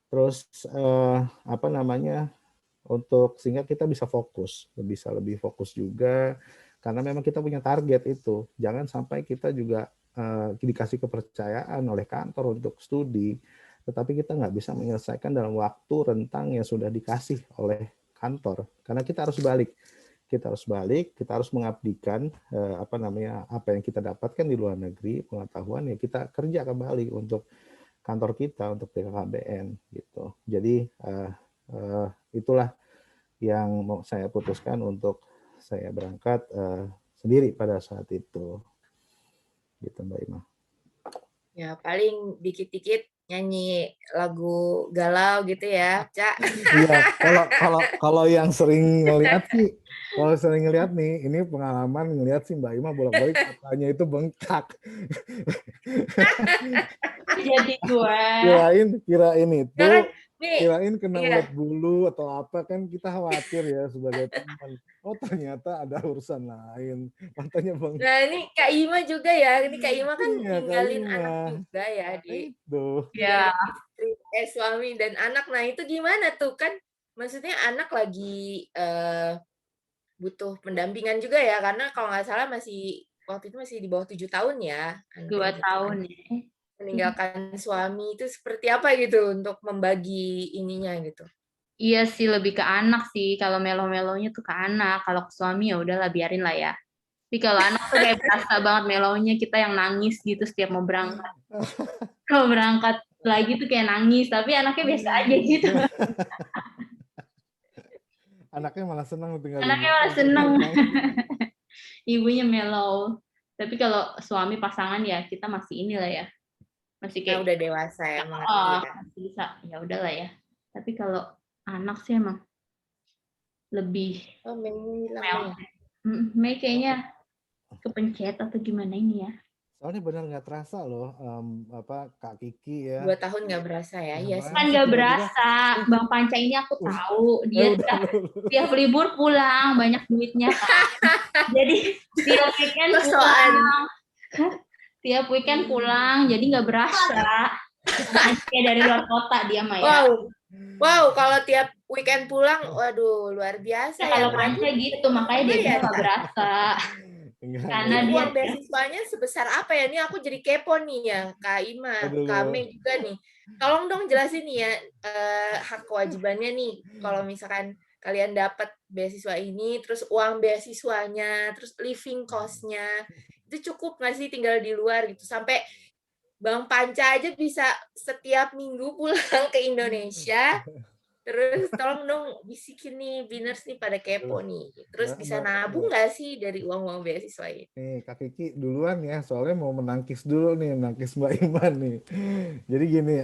Terus untuk sehingga kita bisa fokus, bisa lebih fokus juga, karena memang kita punya target itu. Jangan sampai kita juga dikasih kepercayaan oleh kantor untuk studi, tetapi kita nggak bisa menyelesaikan dalam waktu rentang yang sudah dikasih oleh kantor, karena kita harus balik. Kita harus mengabdikan apa yang kita dapatkan di luar negeri, pengetahuan ya kita kerja kembali untuk kantor kita, untuk BKKBN gitu. Jadi itulah yang mau saya putuskan untuk saya berangkat sendiri pada saat itu, gitu Mbak Ima. Ya paling dikit-dikit nyanyi lagu galau gitu ya, Cak. Iya, kalau yang sering ngeliat sih, kalau sering ngeliat nih, ini pengalaman ngeliat sih Mbak Ima bolak-balik katanya itu bengkak. Jadi gue Kirain itu, Jangan nih, kirain kena iya. ulat bulu atau apa, kan kita khawatir ya sebagai teman. Oh ternyata ada urusan lain, matanya bengkak. Nah ini Kak Ima juga ya, ini Kak Ima kan Iya, Kak ninggalin Ima. anak juga ya di Itu. ya istri, suami dan anak. Nah itu gimana tuh kan? Maksudnya anak lagi butuh pendampingan juga ya, karena kalau nggak salah waktu itu masih di bawah 7 tahun ya, 2 anaknya gitu kan. tahun ya. Meninggalkan suami itu seperti apa gitu untuk membagi ininya gitu. Iya sih, lebih ke anak sih. Kalau melo-melonya tuh ke anak. Kalau ke suami ya udahlah biarin lah ya. Tapi kalau anak tuh kayak berasa banget melonya, kita yang nangis gitu setiap mau berangkat. Kalau berangkat lagi tuh kayak nangis, tapi anaknya biasa aja gitu. Anaknya malah senang tinggal di Anaknya rumah. malah seneng. Ibunya mellow. Tapi kalau suami pasangan ya kita masih inilah ya. Masih Nah kayak udah dewasa ya, mengerti ya. masih bisa. Ya udahlah ya. Tapi kalau anak sih emang lebih Oh, Mei bilang mel. Mei. Mei kayaknya kepencet atau gimana ini ya. Soalnya benar nggak terasa loh, Kak Kiki ya. 2 tahun nggak berasa ya, iya sih. Kan nggak berasa. Bang Panca ini aku tahu. Dia tiap libur pulang, banyak duitnya kan. Jadi tiap weekend pulang. Tiap weekend pulang, jadi nggak berasa. Kayak dari luar kota dia mah ya. Wow, kalau tiap weekend pulang, waduh luar biasa ya. Kalau Panca gitu, makanya dia bilang nggak berasa. Karena Ini dia uang beasiswanya sebesar apa ya? Ini aku jadi kepo nih ya, Kak Ima, Kak Mei juga nih. Tolong dong jelasin nih ya, hak kewajibannya nih. Kalau misalkan kalian dapat beasiswa ini, terus uang beasiswanya, terus living cost-nya, itu cukup nggak sih tinggal di luar gitu? Sampai Bang Panca aja bisa setiap minggu pulang ke Indonesia. Terus tolong dong bisikin nih, Biners nih pada kepo nih. Terus bisa nabung nggak sih dari uang-uang beasiswa ini? Nih Kak Kiki duluan ya, soalnya mau menangkis dulu nih, menangkis Mbak Iman nih. Jadi gini,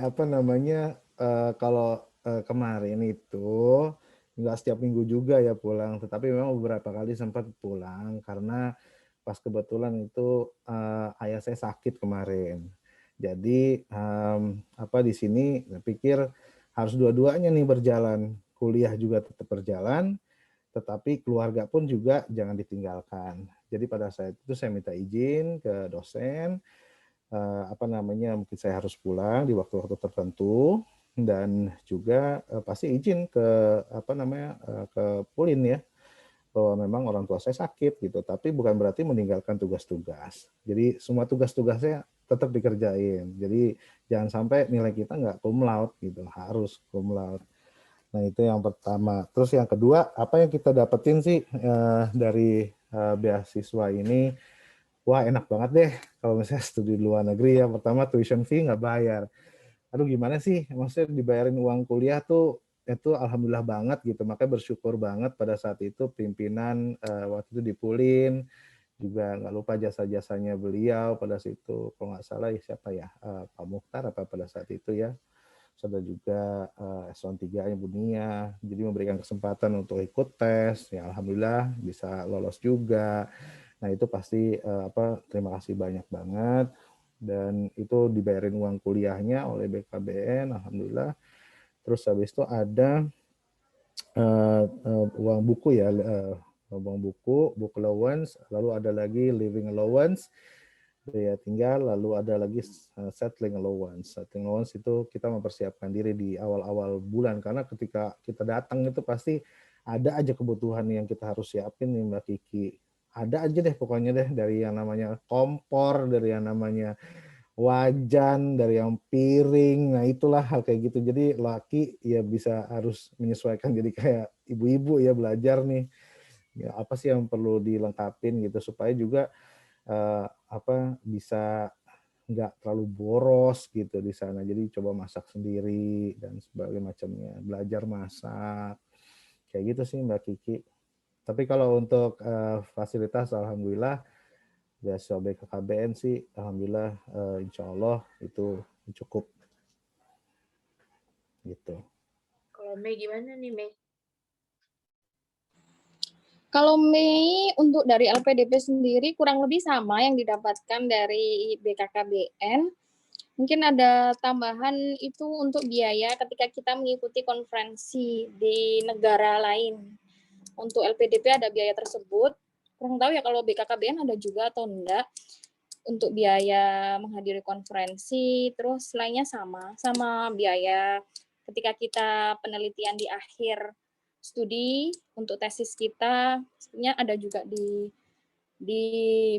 kalau kemarin itu nggak setiap minggu juga ya pulang, tetapi memang beberapa kali sempat pulang karena pas kebetulan itu ayah saya sakit kemarin. Jadi di sini saya pikir harus dua-duanya nih berjalan, kuliah juga tetap berjalan, tetapi keluarga pun juga jangan ditinggalkan. Jadi pada saat itu saya minta izin ke dosen, mungkin saya harus pulang di waktu-waktu tertentu, dan juga pasti izin ke ke Pulin ya, bahwa memang orang tua saya sakit gitu, tapi bukan berarti meninggalkan tugas-tugas. Jadi semua tugas-tugasnya tetap dikerjain. Jadi jangan sampai nilai kita nggak cum laude gitu, harus cum laude. Nah itu yang pertama. Terus yang kedua, apa yang kita dapetin sih dari beasiswa ini? Wah enak banget deh kalau misalnya studi di luar negeri ya. Pertama tuition fee nggak bayar. Aduh gimana sih? Maksudnya dibayarin uang kuliah tuh itu alhamdulillah banget gitu. Makanya bersyukur banget pada saat itu pimpinan waktu itu di Pulin. Juga nggak lupa jasa-jasanya beliau pada situ. Kalau nggak salah ya siapa ya? Pak Mukhtar apa pada saat itu ya. Ada juga S1-3-nya Bunia, jadi memberikan kesempatan untuk ikut tes, ya alhamdulillah bisa lolos juga. Nah itu pasti terima kasih banyak banget, dan itu dibayarin uang kuliahnya oleh BKBN, alhamdulillah. Terus habis itu ada uang buku ya, uang buku allowance, lalu ada lagi living allowance, biaya tinggal, lalu ada lagi settling allowance. Settling allowance itu kita mempersiapkan diri di awal-awal bulan, karena ketika kita datang itu pasti ada aja kebutuhan yang kita harus siapin nih Mbak Kiki. ada aja deh pokoknya deh, dari yang namanya kompor, dari yang namanya wajan, dari yang piring. Nah, itulah hal kayak gitu. Jadi laki ya bisa harus menyesuaikan jadi kayak ibu-ibu ya, belajar nih. Ya, apa sih yang perlu dilengkapin gitu supaya juga bisa nggak terlalu boros gitu di sana. Jadi coba masak sendiri dan sebagainya macamnya. Belajar masak. Kayak gitu sih Mbak Kiki. Tapi kalau untuk fasilitas alhamdulillah beasiswa BKKBN sih alhamdulillah insya Allah itu cukup gitu. Kalau Mei gimana nih, Mei? Kalau Mei untuk dari LPDP sendiri kurang lebih sama yang didapatkan dari BKKBN. Mungkin ada tambahan itu untuk biaya ketika kita mengikuti konferensi di negara lain. Untuk LPDP ada biaya tersebut. Kurang tahu ya kalau BKKBN ada juga atau enggak. Untuk biaya menghadiri konferensi, terus lainnya sama biaya ketika kita penelitian di akhir studi untuk tesis kita, sebenarnya ada juga di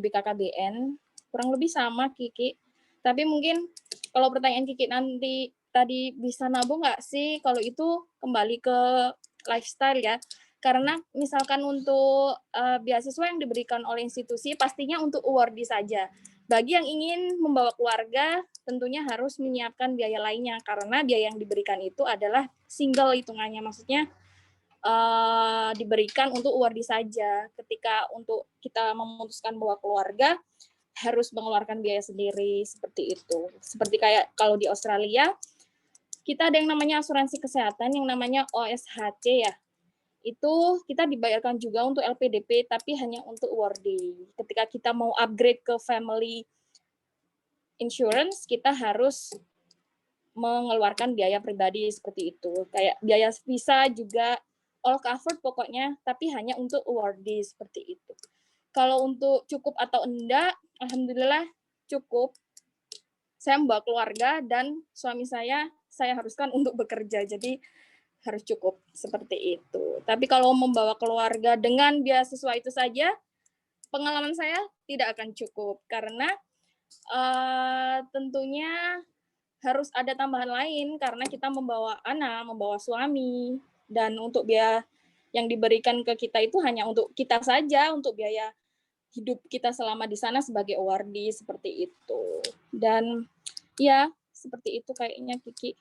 BKKBN, kurang lebih sama Kiki. Tapi mungkin kalau pertanyaan Kiki nanti tadi bisa nabung nggak sih? Kalau itu kembali ke lifestyle ya. Karena misalkan untuk beasiswa yang diberikan oleh institusi pastinya untuk awardee saja. Bagi yang ingin membawa keluarga tentunya harus menyiapkan biaya lainnya karena biaya yang diberikan itu adalah single hitungannya, maksudnya diberikan untuk awardee saja. Ketika untuk kita memutuskan bawa keluarga harus mengeluarkan biaya sendiri seperti itu. Seperti kayak kalau di Australia kita ada yang namanya asuransi kesehatan yang namanya OSHC ya. Itu kita dibayarkan juga untuk LPDP tapi hanya untuk awardee. Ketika kita mau upgrade ke family insurance kita harus mengeluarkan biaya pribadi seperti itu. Kayak biaya visa juga all covered pokoknya, tapi hanya untuk awardee seperti itu. Kalau untuk cukup atau enggak, alhamdulillah cukup. Saya membawa keluarga dan suami saya haruskan untuk bekerja, jadi harus cukup seperti itu. Tapi kalau membawa keluarga dengan beasiswa itu saja, pengalaman saya tidak akan cukup karena tentunya harus ada tambahan lain karena kita membawa anak, membawa suami, dan untuk biaya yang diberikan ke kita itu hanya untuk kita saja, untuk biaya hidup kita selama di sana sebagai awardee seperti itu. Dan ya, seperti itu kayaknya Kiki.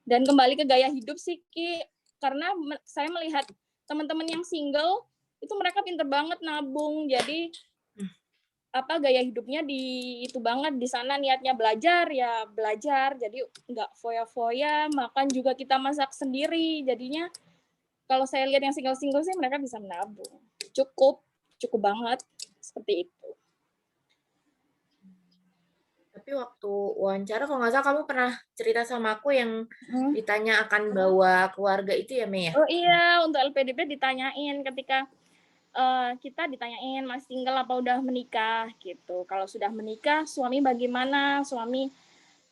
Dan kembali ke gaya hidup sih Ki, karena saya melihat teman-teman yang single itu mereka pinter banget nabung, jadi gaya hidupnya itu banget di sana, niatnya belajar ya belajar, jadi nggak foya-foya, makan juga kita masak sendiri, jadinya kalau saya lihat yang single-single sih mereka bisa menabung cukup banget seperti itu. Tapi waktu wawancara kalau nggak salah kamu pernah cerita sama aku yang ditanya akan bawa keluarga itu ya Mei ya? Oh iya, untuk LPDP ditanyain ketika kita ditanyain masih single apa udah menikah gitu. Kalau sudah menikah, suami bagaimana? Suami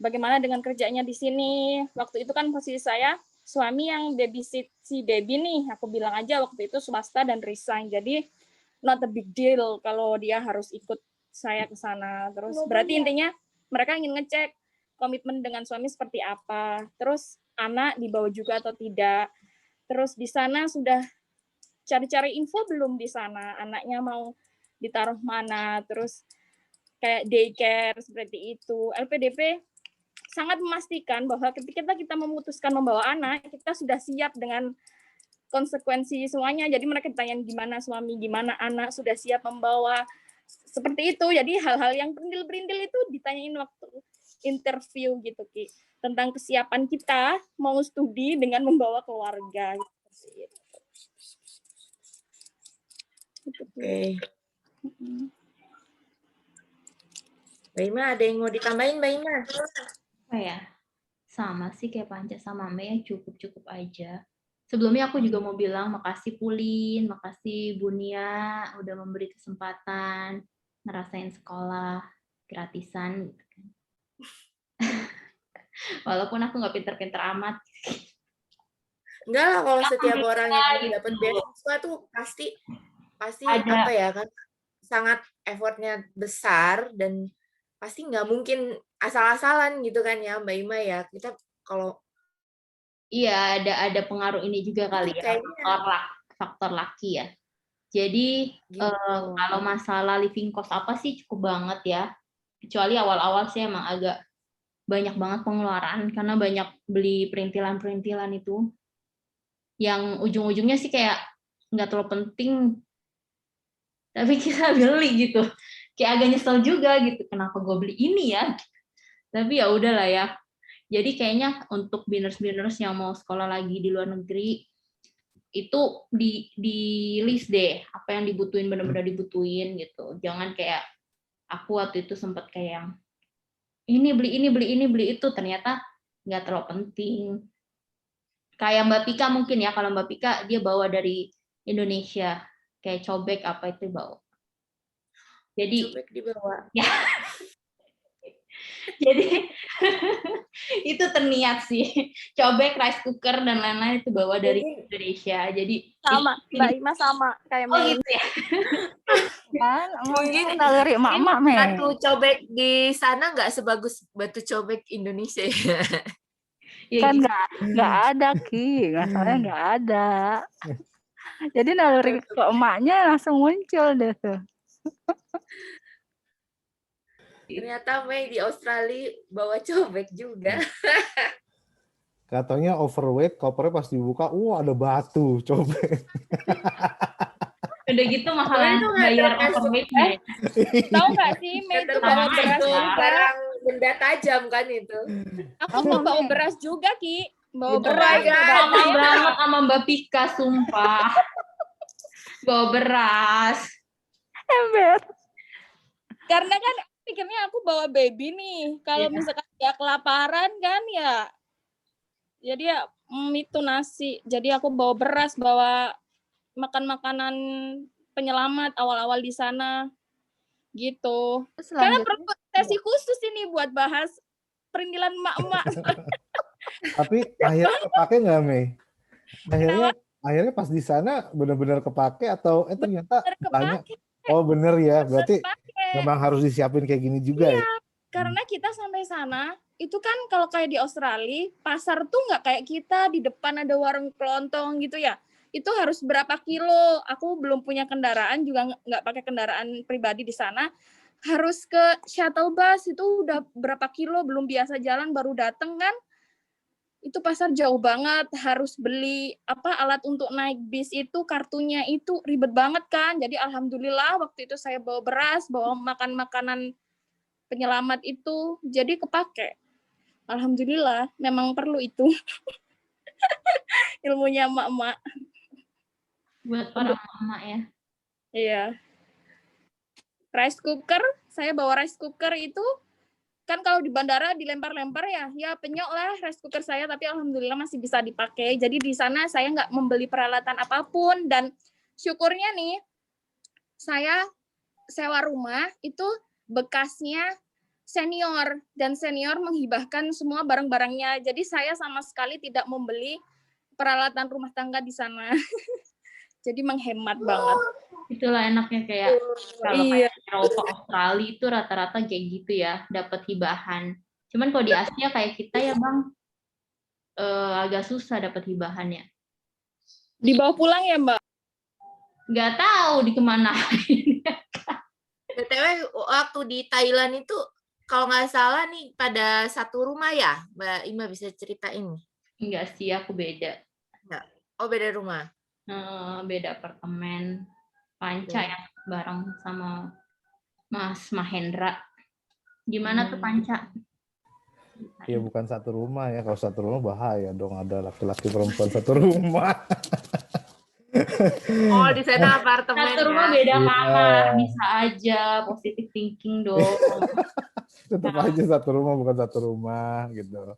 bagaimana dengan kerjanya di sini? Waktu itu kan posisi saya suami yang babysit si baby nih. Aku bilang aja waktu itu swasta dan resign. Jadi not a big deal kalau dia harus ikut saya ke sana. Terus berarti intinya mereka ingin ngecek komitmen dengan suami seperti apa. Terus anak dibawa juga atau tidak. Terus di sana sudah cari-cari info belum di sana, anaknya mau ditaruh mana, terus kayak daycare seperti itu. LPDP sangat memastikan bahwa ketika kita memutuskan membawa anak, kita sudah siap dengan konsekuensi semuanya. Jadi mereka ditanyain gimana suami, gimana anak, sudah siap membawa, seperti itu. Jadi hal-hal yang berindil-berindil itu ditanyain waktu interview gitu Ki, tentang kesiapan kita mau studi dengan membawa keluarga gitu. Oke. Mbak Ima, ada yang mau ditambahin Mbak Ima? Oh ya, sama sih kayak Panca sama Mbak yang cukup aja. Sebelumnya aku juga mau bilang makasih Pulin, makasih Bunia udah memberi kesempatan ngerasain sekolah gratisan. Walaupun aku nggak pinter-pinter amat. Enggak lah, kalau setiap orang yang dapat beasiswa tuh pasti pasti Ada. apa ya kan sangat effortnya besar dan pasti nggak mungkin asal-asalan gitu kan ya Mbak Ima ya. Kita kalau Iya, ada pengaruh ini juga kali itu ya, kayaknya faktor laki ya. Jadi gitu. kalau masalah living cost apa sih cukup banget ya. Kecuali awal-awal sih emang agak banyak banget pengeluaran karena banyak beli perintilan-perintilan itu yang ujung-ujungnya sih kayak nggak terlalu penting, tapi kita beli gitu. Kayak agak nyesel juga gitu, kenapa gue beli ini ya. Tapi ya udahlah ya. Jadi kayaknya untuk beginners yang mau sekolah lagi di luar negeri itu di list deh apa yang dibutuhin, benar-benar dibutuhin gitu. Jangan kayak aku waktu itu sempat kayak yang ini beli itu, ternyata nggak terlalu penting. Kayak Mbak Pika mungkin ya, kalau Mbak Pika dia bawa dari Indonesia kayak cobek apa itu bawa. Jadi Cobek dibawa. ya jadi itu terniat sih, cobek, rice cooker dan lain-lain itu bawa dari Indonesia. Jadi sama Mbak Ima sama kayak oh Mei. gitu ya. Kan Mungkin naluri emak-emak, Mei. batu cobek di sana nggak sebagus batu cobek Indonesia ya. Ya, Kan gitu. nggak ada Ki, masalahnya nggak ada. Jadi naluri ke emaknya langsung muncul deh tuh. Ternyata Mei di Australia bawa cobek juga. Katanya overweight, kopernya pas dibuka, ada batu, cobek. Udah gitu masalah Itu nggak bayar termasuk overweight-nya. Tahu nggak sih Mei itu bawa Sama beras aja. juga. barang benda tajam kan itu. Aku tuh bawa beras juga Ki. Bawa Itu beras. aja. Sama Bawa banget sama Mbak Pika, sumpah. Bawa beras. Ember. Karena kan pikirnya aku bawa baby nih. Kalau Iya. misalkan dia kelaparan kan ya. Jadi ya itu nasi. Jadi aku bawa beras, bawa makan makanan penyelamat awal-awal di sana. Gitu. Karena perlu sesi khusus ini buat bahas perintilan emak-emak. Tapi akhirnya kepake nggak, Mei? Akhirnya pas di sana benar-benar kepake atau ternyata banyak. Kepake. Oh bener ya, berarti Kepake. memang harus disiapin kayak gini juga ya. Karena kita sampai sana, itu kan kalau kayak di Australia, pasar tuh nggak kayak kita, di depan ada warung kelontong gitu ya. Itu harus berapa kilo. Aku belum punya kendaraan, juga nggak pakai kendaraan pribadi di sana. Harus ke shuttle bus, itu udah berapa kilo, belum biasa jalan, baru dateng kan. Itu pasar jauh banget, harus beli alat untuk naik bis itu, kartunya itu ribet banget kan. Jadi alhamdulillah waktu itu saya bawa beras, bawa makanan penyelamat itu, jadi kepake. Alhamdulillah, memang perlu itu. Ilmunya emak-emak. Buat para mama ya. Iya. Rice cooker, saya bawa rice cooker itu, kan kalau di bandara dilempar-lempar ya penyok lah rice cooker saya, tapi alhamdulillah masih bisa dipakai. Jadi di sana saya nggak membeli peralatan apapun, dan syukurnya nih, saya sewa rumah itu bekasnya senior, dan senior menghibahkan semua barang-barangnya. Jadi saya sama sekali tidak membeli peralatan rumah tangga di sana. Jadi menghemat banget. Itulah enaknya kayak kalau Iya. kayak Eropa, Australia itu rata-rata kayak gitu ya, dapat hibahan. Cuman kalau di Asia kayak kita ya Bang, agak susah dapat hibahannya. Dibawa pulang ya Mbak? Nggak tahu dikemanain. BTW waktu di Thailand itu kalau nggak salah nih pada satu rumah ya, Mbak Ima bisa ceritain? Enggak sih, aku beda. Oh beda rumah. Beda apartemen. Panca yang bareng sama Mas Mahendra. Gimana tuh Panca? Ya bukan satu rumah ya, kalau satu rumah bahaya dong, ada laki-laki perempuan satu rumah. Oh di sana apartemen Satu rumah ya. beda Iya. kamar, bisa aja positive thinking dong. Tetap aja satu rumah bukan satu rumah gitu.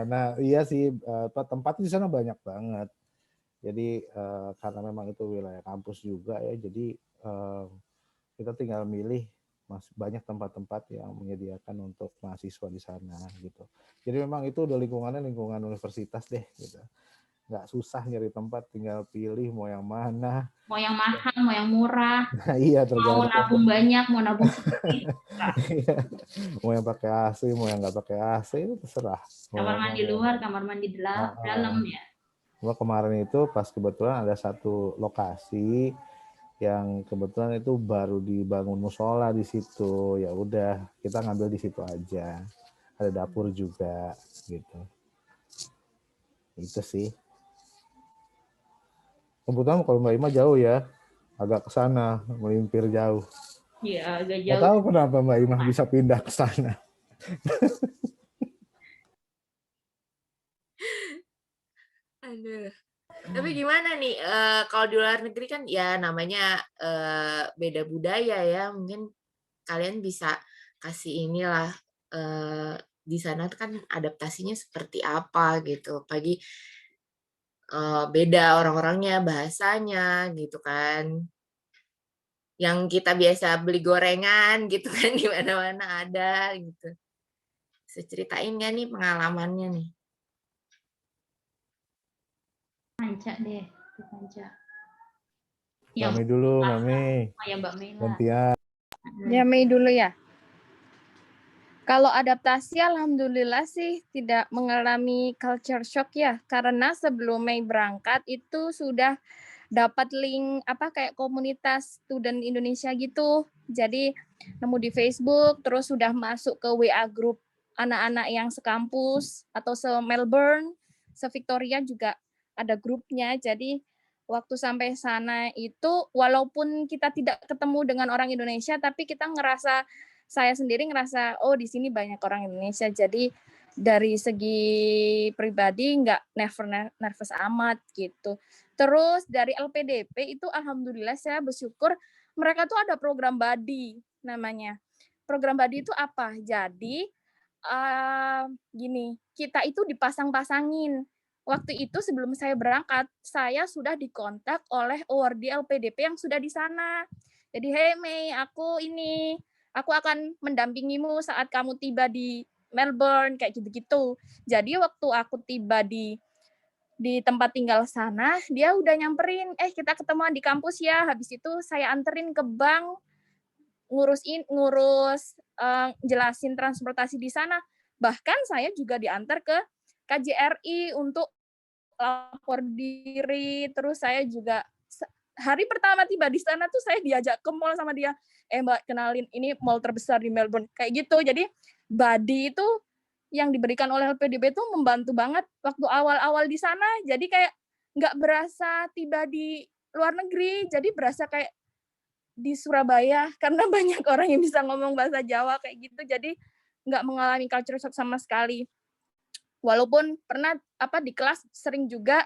Nah iya sih, tempatnya di sana banyak banget. Jadi karena memang itu wilayah kampus juga ya, jadi kita tinggal milih, banyak tempat-tempat yang menyediakan untuk mahasiswa di sana gitu. Jadi memang itu udah lingkungan universitas deh gitu. nggak susah nyari tempat, tinggal pilih mau yang mana. Mau yang mahal, mau yang murah, Nah, iya mau tergantung. nabung banyak, mau nabung sedikit. Iya. Mau yang pakai AC, mau yang nggak pakai AC itu terserah. Kamar mandi luar, kamar mandi dalam ya. Cuma kemarin itu pas kebetulan ada satu lokasi yang kebetulan itu baru dibangun musola di situ. Ya udah, kita ngambil di situ aja. Ada dapur juga gitu. Itu sih. Kebetulan kalau Mbak Ima jauh ya, agak ke sana, melimpir jauh. Iya, agak Nggak jauh. tahu kenapa Mbak Ima bisa pindah ke sana. Aduh. Tapi gimana nih, kalau di luar negeri kan ya namanya beda budaya ya, mungkin kalian bisa kasih inilah di sana tuh kan adaptasinya seperti apa gitu, apalagi beda orang-orangnya, bahasanya gitu kan. Yang kita biasa beli gorengan gitu kan di mana-mana ada gitu. Bisa ceritain nggak nih pengalamannya nih? Panca deh, Panca. Mami dulu, Mami. Ya Mbak Mela. Gantian. Ya, Mei dulu ya. Kalau adaptasi, alhamdulillah sih tidak mengalami culture shock ya, karena sebelum Mei berangkat itu sudah dapat link kayak komunitas student Indonesia gitu. Jadi nemu di Facebook, terus sudah masuk ke WA group anak-anak yang sekampus atau se-Melbourne, se-Victoria juga ada grupnya. Jadi waktu sampai sana itu walaupun kita tidak ketemu dengan orang Indonesia, tapi kita saya sendiri ngerasa di sini banyak orang Indonesia. Jadi dari segi pribadi nggak nervous amat gitu. Terus dari LPDP itu alhamdulillah saya bersyukur mereka tuh ada program buddy namanya. Program buddy itu apa? Jadi gini, kita itu dipasang-pasangin. Waktu itu sebelum saya berangkat, saya sudah dikontak oleh awardee LPDP yang sudah di sana. Jadi, hey Mei, aku akan mendampingimu saat kamu tiba di Melbourne, kayak gitu-gitu. Jadi waktu aku tiba di tempat tinggal sana, dia udah nyamperin, kita ketemuan di kampus ya. Habis itu saya anterin ke bank, ngurus jelasin transportasi di sana. Bahkan saya juga diantar ke KJRI untuk lapor diri. Terus saya juga hari pertama tiba di sana tuh saya diajak ke mall sama dia. Mbak, kenalin, ini mall terbesar di Melbourne. Kayak gitu. Jadi buddy itu yang diberikan oleh LPDP itu membantu banget waktu awal-awal di sana. Jadi kayak nggak berasa tiba di luar negeri. Jadi berasa kayak di Surabaya karena banyak orang yang bisa ngomong bahasa Jawa kayak gitu. Jadi nggak mengalami culture shock sama sekali. Walaupun pernah di kelas sering juga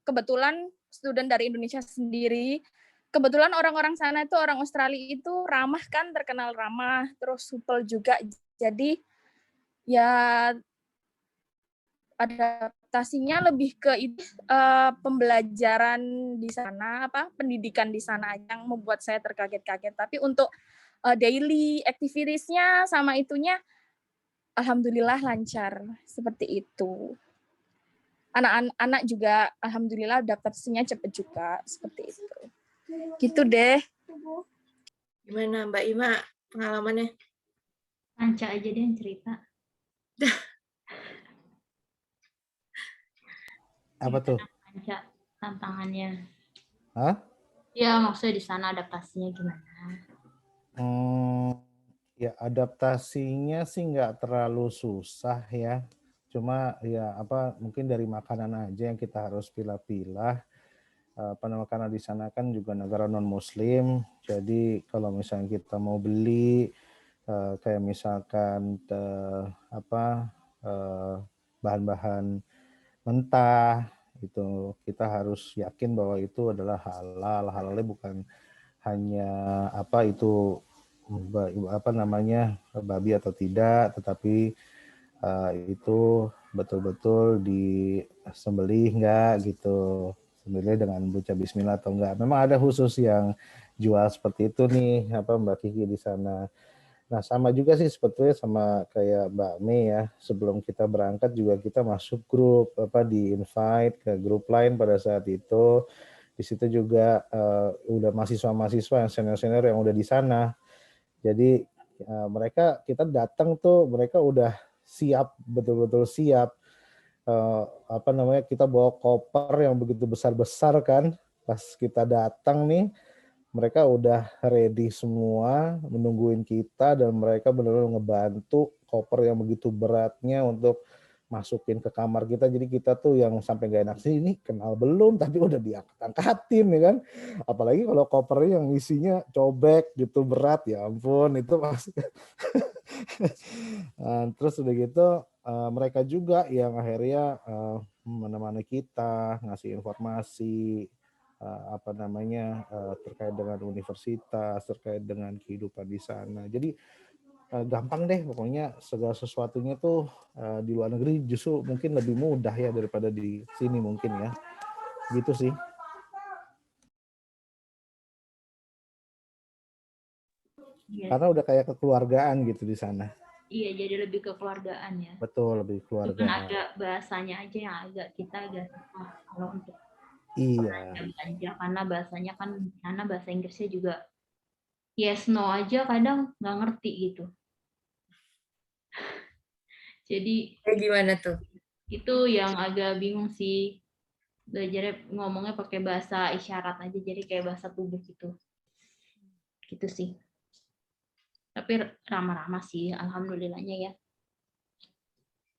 kebetulan student dari Indonesia sendiri, kebetulan orang-orang sana itu orang Australia itu ramah kan, terkenal ramah, terus supel juga. Jadi ya adaptasinya lebih ke pembelajaran di sana, pendidikan di sana yang membuat saya terkaget-kaget. Tapi untuk daily activities-nya sama itunya alhamdulillah lancar seperti itu. Anak-anak juga alhamdulillah adaptasinya cepat juga seperti itu. Gitu deh. Gimana Mbak Ima pengalamannya? Panca aja deh yang cerita. Apa tuh? Panca tantangannya. Hah? Ya, maksudnya di sana adaptasinya gimana? Ya adaptasinya sih nggak terlalu susah ya. Cuma ya mungkin dari makanan aja yang kita harus pilah-pilah. Karena di sana kan juga negara non-Muslim. Jadi kalau misalnya kita mau beli kayak misalkan bahan-bahan mentah itu kita harus yakin bahwa itu adalah halal. Halalnya bukan hanya itu babi atau tidak, tetapi itu betul-betul disembelih enggak gitu, sembelih dengan baca bismillah atau enggak. Memang ada khusus yang jual seperti itu nih Mbak Kiki di sana. Nah, sama juga sih sebetulnya sama kayak Mbak Mei ya. Sebelum kita berangkat juga kita masuk grup di invite ke grup lain pada saat itu. Di situ juga udah mahasiswa-mahasiswa yang senior-senior yang udah di sana. Jadi mereka kita datang tuh mereka udah siap, betul-betul siap. Kita bawa koper yang begitu besar-besar kan. Pas kita datang nih mereka udah ready semua menungguin kita dan mereka benar-benar ngebantu koper yang begitu beratnya untuk masukin ke kamar kita. Jadi kita tuh yang sampai gak enak sih, ini kenal belum tapi udah diangkat-angkatin ya kan. Apalagi kalau kopernya yang isinya cobek gitu berat, ya ampun itu pasti. Terus udah gitu mereka juga yang akhirnya menemani kita, ngasih informasi terkait dengan universitas, terkait dengan kehidupan di sana. Jadi gampang deh pokoknya segala sesuatunya tuh di luar negeri justru mungkin lebih mudah ya daripada di sini mungkin ya. Gitu sih. Karena udah kayak kekeluargaan gitu di sana. Iya, jadi lebih kekeluargaan ya. Betul, lebih Cuman keluargaan. agak bahasanya aja yang kita agak susah kalau untuk belanja karena bahasanya kan karena bahasa Inggrisnya juga yes no aja kadang nggak ngerti gitu. Jadi Kayak gimana tuh? itu yang agak bingung sih, belajarnya ngomongnya pakai bahasa isyarat aja jadi kayak bahasa tubuh gitu sih. Tapi ramah-ramah sih alhamdulillahnya ya.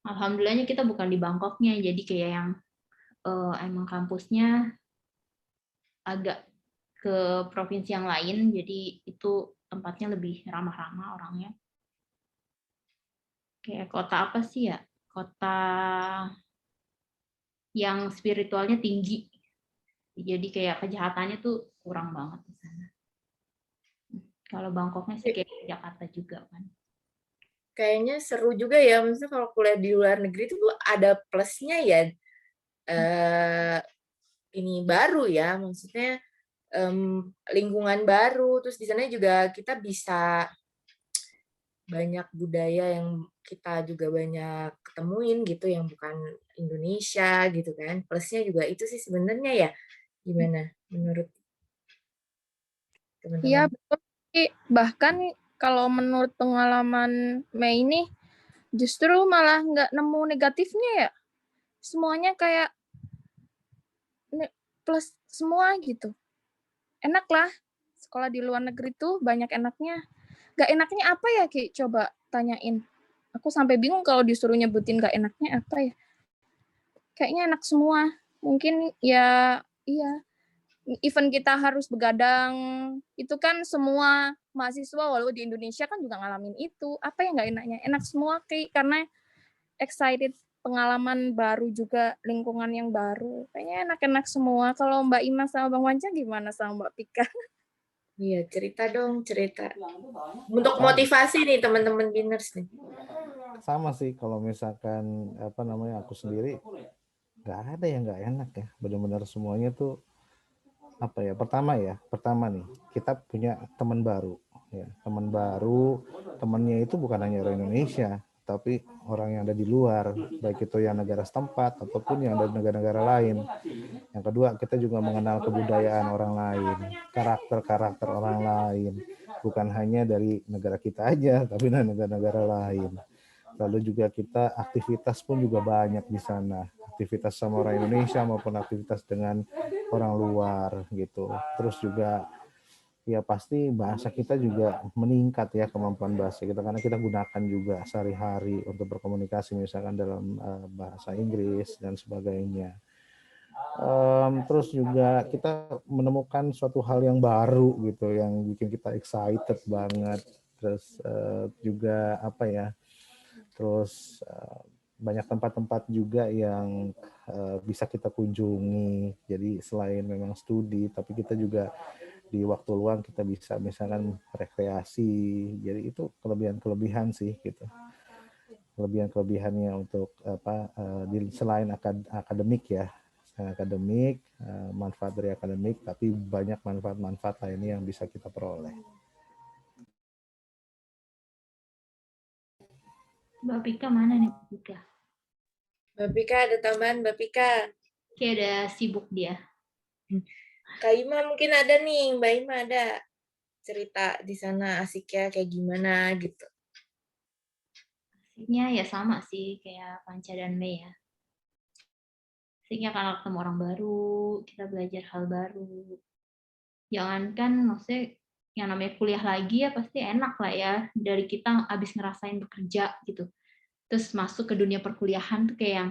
Alhamdulillahnya kita bukan di Bangkoknya jadi kayak yang emang kampusnya agak ke provinsi yang lain, jadi itu tempatnya lebih ramah-ramah orangnya. Kayak kota apa sih ya? Kota yang spiritualnya tinggi. Jadi kayak kejahatannya tuh kurang banget di sana. Kalau Bangkoknya sih kayak Jakarta juga kan. Kayaknya seru juga ya, maksudnya kalau kuliah di luar negeri itu ada plusnya ya. Ini baru ya, maksudnya lingkungan baru, terus di sana juga kita bisa banyak budaya yang kita juga banyak ketemuin gitu yang bukan Indonesia gitu kan. Plusnya juga itu sih sebenarnya ya. Gimana menurut teman-teman? Iya, betul. Bahkan kalau menurut pengalaman Mei ini, justru malah nggak nemu negatifnya ya. Semuanya kayak plus semua gitu. Enak lah. Sekolah di luar negeri tuh banyak enaknya. Gak enaknya apa ya, Ki? Coba tanyain. Aku sampai bingung kalau disuruh nyebutin gak enaknya apa ya. Kayaknya enak semua. Mungkin ya, iya. Even kita harus begadang, itu kan semua mahasiswa walau di Indonesia kan juga ngalamin itu. Apa yang gak enaknya? Enak semua, Ki. Karena excited pengalaman baru juga, lingkungan yang baru. Kayaknya enak-enak semua. Kalau Mbak Ima sama Bang Wanca gimana sama Mbak Pika? Iya, cerita dong, cerita. Untuk motivasi nih teman-teman Biners nih. Sama sih kalau misalkan aku sendiri nggak ada yang nggak enak ya. Benar-benar semuanya tuh pertama nih kita punya teman baru ya. Temannya itu bukan hanya orang Indonesia tapi orang yang ada di luar, baik itu yang negara setempat ataupun yang dari negara-negara lain. Yang kedua, kita juga mengenal kebudayaan orang lain, karakter-karakter orang lain, bukan hanya dari negara kita aja tapi dari negara-negara lain. Lalu juga kita aktivitas pun juga banyak di sana, aktivitas sama orang Indonesia maupun aktivitas dengan orang luar gitu. Terus juga ya pasti bahasa kita juga meningkat ya, kemampuan bahasa kita karena kita gunakan juga sehari-hari untuk berkomunikasi misalkan dalam bahasa Inggris dan sebagainya. Terus juga kita menemukan suatu hal yang baru gitu yang bikin kita excited banget. Terus juga banyak tempat-tempat juga yang bisa kita kunjungi. Jadi selain memang studi, tapi kita juga di waktu luang kita bisa misalkan rekreasi. Jadi itu kelebihan-kelebihan sih gitu. Kelebihan-kelebihannya untuk selain akademik ya. Selain akademik, manfaat dari akademik, tapi banyak manfaat-manfaat lainnya yang bisa kita peroleh. Mbak Pika mana nih Mbak Pika? Mbak Pika ada tambahan, Mbak Pika. Kayak ada sibuk dia. Kak Ima mungkin ada nih, Mbak Ima ada cerita di sana asiknya kayak gimana gitu. Asiknya ya sama sih kayak Panca dan Mei ya. Asiknya karena ketemu orang baru, kita belajar hal baru. Jangankan maksudnya yang namanya kuliah lagi ya pasti enak lah ya dari kita abis ngerasain bekerja gitu. Terus masuk ke dunia perkuliahan tuh kayak yang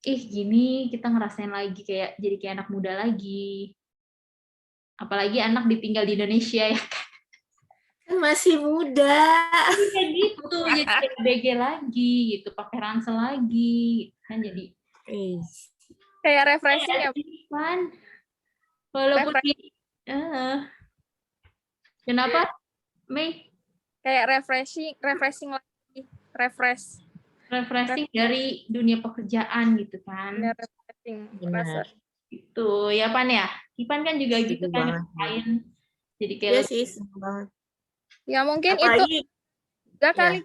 gini kita ngerasain lagi kayak jadi kayak anak muda lagi. Apalagi anak ditinggal di Indonesia ya. Kan masih muda. Kayak gitu, jadi kayak BG lagi gitu, pakai ransel lagi. Kan jadi Kayak refreshing ya. Kan walaupun kenapa Mei? Kayak refreshing lagi, Refreshing dari dunia pekerjaan gitu kan. Bener, refreshing rasa. Benar. Itu ya Pan ya. Ipan kan juga Setuju gitu kan banget. ngapain. Jadi kayak Iya lebih- sih, seneng banget. Ya mungkin itu Apalagi juga ya. kali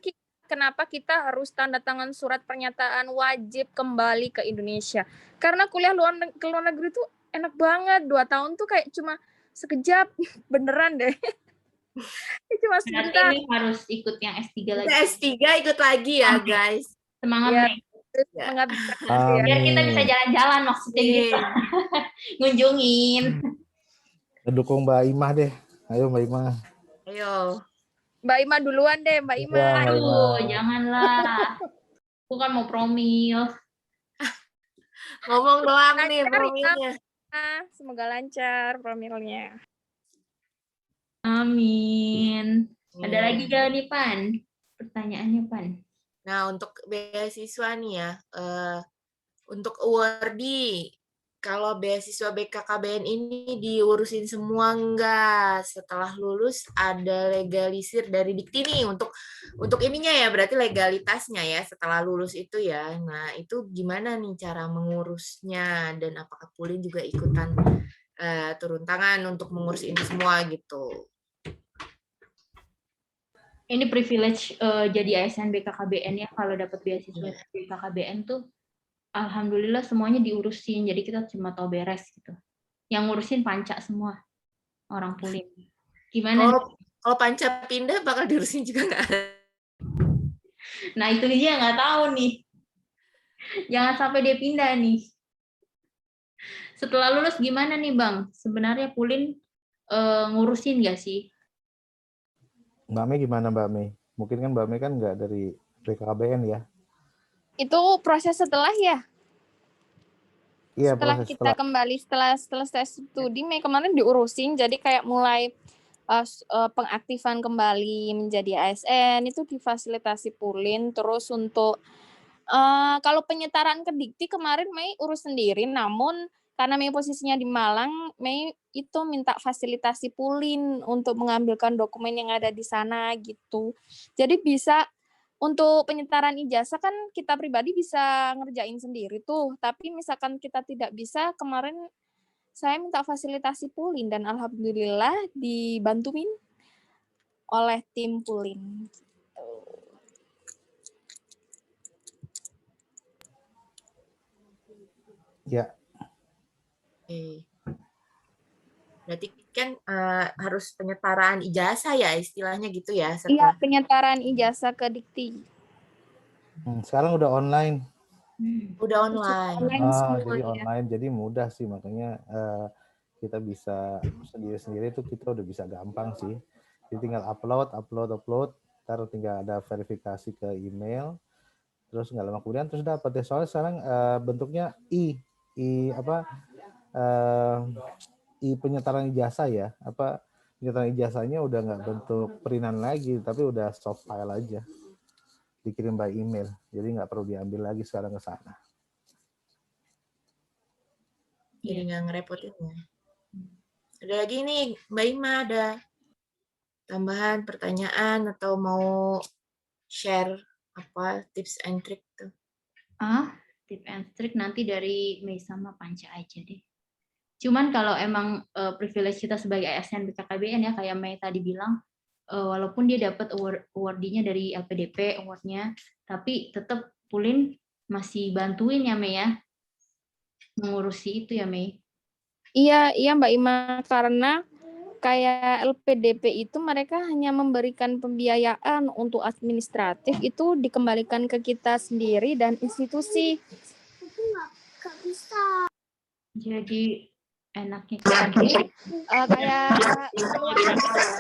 kenapa kita harus tanda tangan surat pernyataan wajib kembali ke Indonesia. Karena kuliah ke luar negeri tuh enak banget. 2 tahun tuh kayak cuma sekejap. Beneran deh. Cuma berarti sebentar. ini harus ikut yang S3 lagi. kita S3 ikut lagi ya, guys. Semangat Ya, Mei. terus Ya. mengabdikan gitu ya. Biar kita bisa jalan-jalan maksudnya gitu. Ngunjungin. Ngedukung Mbak Imah deh. Ayo Mbak Imah. Ayo. Mbak Ima duluan deh, Mbak Ima. Ya, Mbak Imah. Aduh, janganlah. Aku kan mau promil. Ngomong doang nih Lancar, promilnya. Semoga lancar promilnya. Amin. Ada Iya. lagi gak nih Pan? Pertanyaannya Pan. Nah, untuk beasiswa nih ya, untuk awardee, kalau beasiswa BKKBN ini diurusin semua enggak? Setelah lulus ada legalisir dari Dikti nih untuk ininya ya, berarti legalitasnya ya setelah lulus itu ya. Nah, itu gimana nih cara mengurusnya dan apakah Pulin juga ikutan turun tangan untuk mengurus ini semua gitu? Ini privilege jadi ASN BKKBN ya kalau dapat beasiswa BKKBN tuh alhamdulillah semuanya diurusin. Jadi kita cuma tahu beres gitu. Yang ngurusin Panca semua orang Pulin. Gimana? Kalau Panca pindah bakal diurusin juga nggak? Nah itu dia nggak tahu nih. Jangan sampai dia pindah nih. Setelah lulus gimana nih Bang? Sebenarnya Pulin ngurusin nggak sih? Mbak Mei gimana Mbak Mei? Mungkin kan Mbak Mei kan nggak dari BKKBN ya? Itu proses setelah ya? Iya, setelah proses kita kembali setelah selesai studi Mei kemarin diurusin, jadi kayak mulai pengaktifan kembali menjadi ASN itu difasilitasi Pulin. Terus untuk kalau penyetaraan ke Dikti kemarin Mei urus sendiri, namun karena Mei posisinya di Malang, Mei itu minta fasilitasi Pulin untuk mengambilkan dokumen yang ada di sana gitu. Jadi bisa untuk penyetaraan ijazah kan kita pribadi bisa ngerjain sendiri tuh, tapi misalkan kita tidak bisa, kemarin saya minta fasilitasi Pulin dan alhamdulillah dibantuin oleh tim Pulin. Ya. Berarti kan harus penyetaraan ijazah ya istilahnya gitu ya? Iya, penyetaraan ijazah ke Dikti. Sekarang udah online. Udah online. Jadi online, jadi mudah sih, makanya kita bisa sendiri-sendiri tuh kita udah bisa gampang sih. Jadi tinggal upload, ntar tinggal ada verifikasi ke email, terus nggak lama kemudian terus dapat deh. Soalnya sekarang bentuknya penyetaran ijazah ya, penyetaran ijazahnya udah nggak bentuk printan lagi, tapi udah soft file aja, dikirim by email, jadi nggak perlu diambil lagi sekarang ke sana. Jadi nggak ngerepotin ya. Ada lagi nih Mbak Ima, ada tambahan pertanyaan atau mau share apa tips and trick tuh? Tips and trick nanti dari Mei sama Panca aja deh. Cuman kalau emang privilege kita sebagai ASN BKKBN ya kayak Mei tadi bilang, walaupun dia dapat award-nya dari LPDP award-nya, tapi tetap Pulin masih bantuin ya Mei ya, mengurusi itu ya Mei. Iya Mbak Ima, karena kayak LPDP itu mereka hanya memberikan pembiayaan untuk administratif, itu dikembalikan ke kita sendiri dan institusi. Jadi enaknya kayak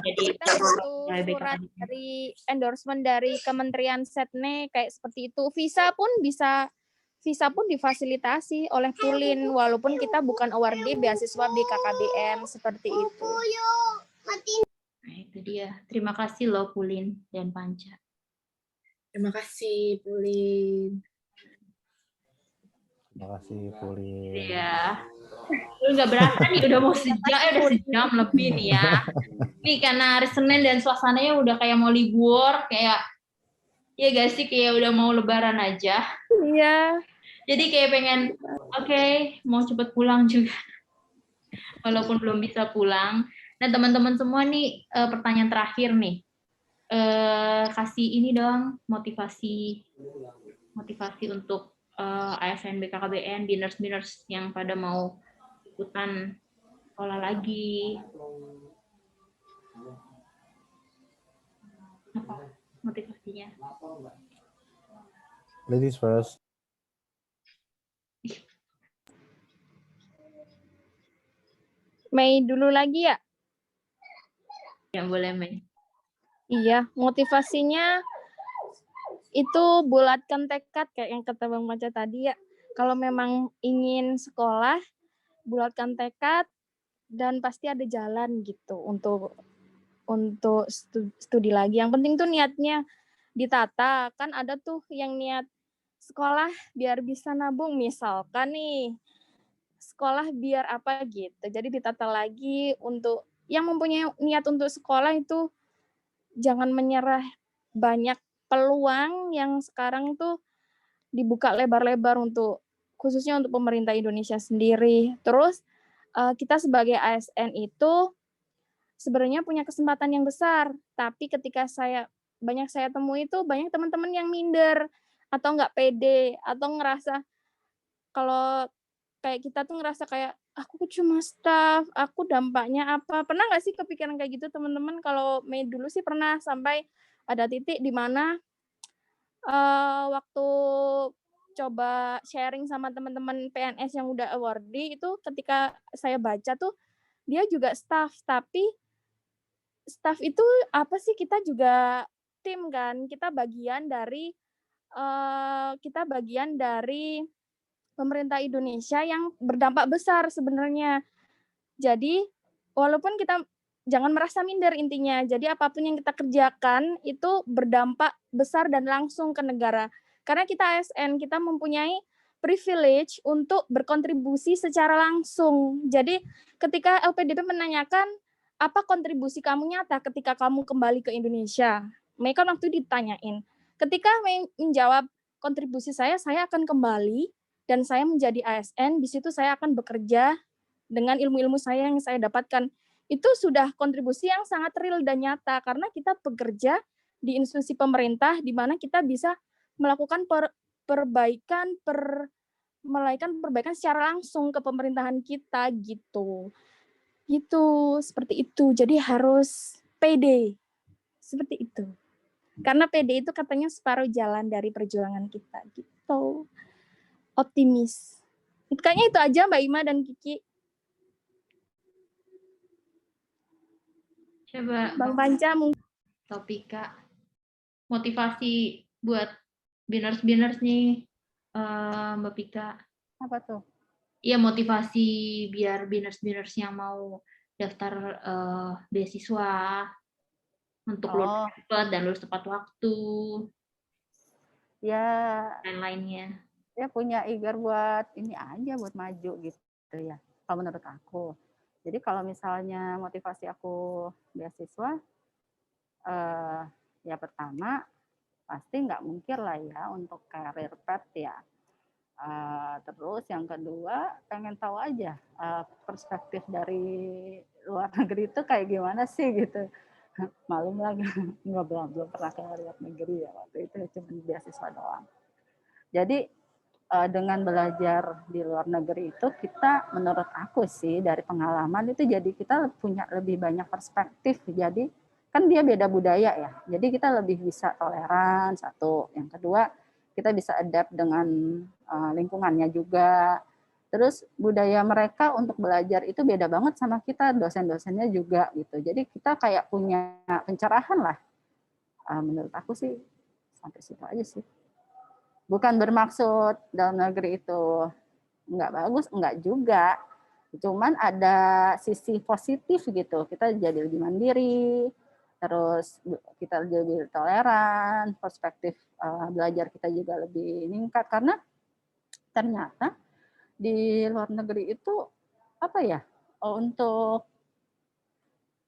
jadi kita butuh surat dari endorsement dari Kementerian Setne kayak seperti itu. Visa pun difasilitasi oleh Pulin walaupun kita bukan awardee beasiswa BKKBN seperti itu. Nah, itu dia. Terima kasih loh Pulin dan Panca. Terima kasih, Pulin. Terima kasih Pulin. Iya. Nggak berasa nih udah mau udah sejam lebih nih ya. Nih karena hari Senin dan suasananya udah kayak mau libur, kayak ya guys sih kayak udah mau lebaran aja. Iya. Jadi kayak pengen mau cepet pulang juga. Walaupun belum bisa pulang. Nah teman-teman semua nih pertanyaan terakhir nih. Kasih ini dong motivasi untuk ASN BKKBN, biners yang pada mau ikutan sekolah lagi. Apa motivasinya? Ladies first. Mei dulu lagi ya? Ya boleh Mei. Iya, motivasinya itu bulatkan tekad kayak yang kata Bang Maca tadi ya. Kalau memang ingin sekolah, bulatkan tekad dan pasti ada jalan gitu untuk studi lagi. Yang penting tuh niatnya ditata. Kan ada tuh yang niat sekolah biar bisa nabung misalkan nih. Sekolah biar apa gitu. Jadi ditata lagi untuk yang mempunyai niat untuk sekolah itu jangan menyerah. Banyak peluang yang sekarang tuh dibuka lebar-lebar untuk khususnya untuk pemerintah Indonesia sendiri. Terus kita sebagai ASN itu sebenarnya punya kesempatan yang besar, tapi ketika banyak saya temui itu banyak teman-teman yang minder atau nggak pede atau ngerasa kalau kayak kita tuh ngerasa kayak aku cuma staff, aku dampaknya apa? Pernah nggak sih kepikiran kayak gitu teman-teman? Kalau Mei dulu sih pernah sampai ada titik di mana waktu coba sharing sama teman-teman PNS yang udah awardee itu ketika saya baca tuh dia juga staff, tapi staff itu apa sih, kita juga tim kan, kita bagian dari pemerintah Indonesia yang berdampak besar sebenarnya. Jadi walaupun kita jangan merasa minder intinya. Jadi apapun yang kita kerjakan itu berdampak besar dan langsung ke negara. Karena kita ASN, kita mempunyai privilege untuk berkontribusi secara langsung. Jadi ketika LPDP menanyakan apa kontribusi kamu nyata ketika kamu kembali ke Indonesia, Mei kan waktu ditanyain. Ketika Mei menjawab kontribusi saya akan kembali dan saya menjadi ASN, di situ saya akan bekerja dengan ilmu-ilmu saya yang saya dapatkan. Itu sudah kontribusi yang sangat real dan nyata karena kita bekerja di institusi pemerintah di mana kita bisa melakukan perbaikan secara langsung ke pemerintahan kita gitu. Gitu, seperti itu. Jadi harus pede. Seperti itu. Karena pede itu katanya separuh jalan dari perjuangan kita gitu. Optimis. Kayaknya itu aja Mbak Ima dan Kiki. Coba Bang Panca mungkin. Topika motivasi buat biners nih Mbak Pika. Apa tuh? Iya motivasi biar biners yang mau daftar beasiswa untuk lulus cepat dan lulus tepat waktu. Ya. Dan lainnya. Ya punya eager buat ini aja, buat maju gitu ya. Kalau menurut aku. Jadi kalau misalnya motivasi aku beasiswa, ya pertama pasti nggak mungkin lah ya untuk career path ya. Terus yang kedua pengen tahu aja perspektif dari luar negeri itu kayak gimana sih gitu. Malum lah nggak belum pernah ke luar negeri ya, waktu itu cuma beasiswa doang. Jadi dengan belajar di luar negeri itu kita, menurut aku sih dari pengalaman itu, jadi kita punya lebih banyak perspektif. Jadi kan dia beda budaya ya, jadi kita lebih bisa toleran, satu. Yang kedua, kita bisa adapt dengan lingkungannya juga. Terus budaya mereka untuk belajar itu beda banget sama kita, dosen-dosennya juga gitu. Jadi kita kayak punya pencerahan lah. Menurut aku sih sampai situ aja sih. Bukan bermaksud dalam negeri itu nggak bagus, enggak juga. Cuman ada sisi positif gitu. Kita jadi lebih mandiri, terus kita lebih toleran, perspektif belajar kita juga lebih meningkat, karena ternyata di luar negeri itu apa ya, untuk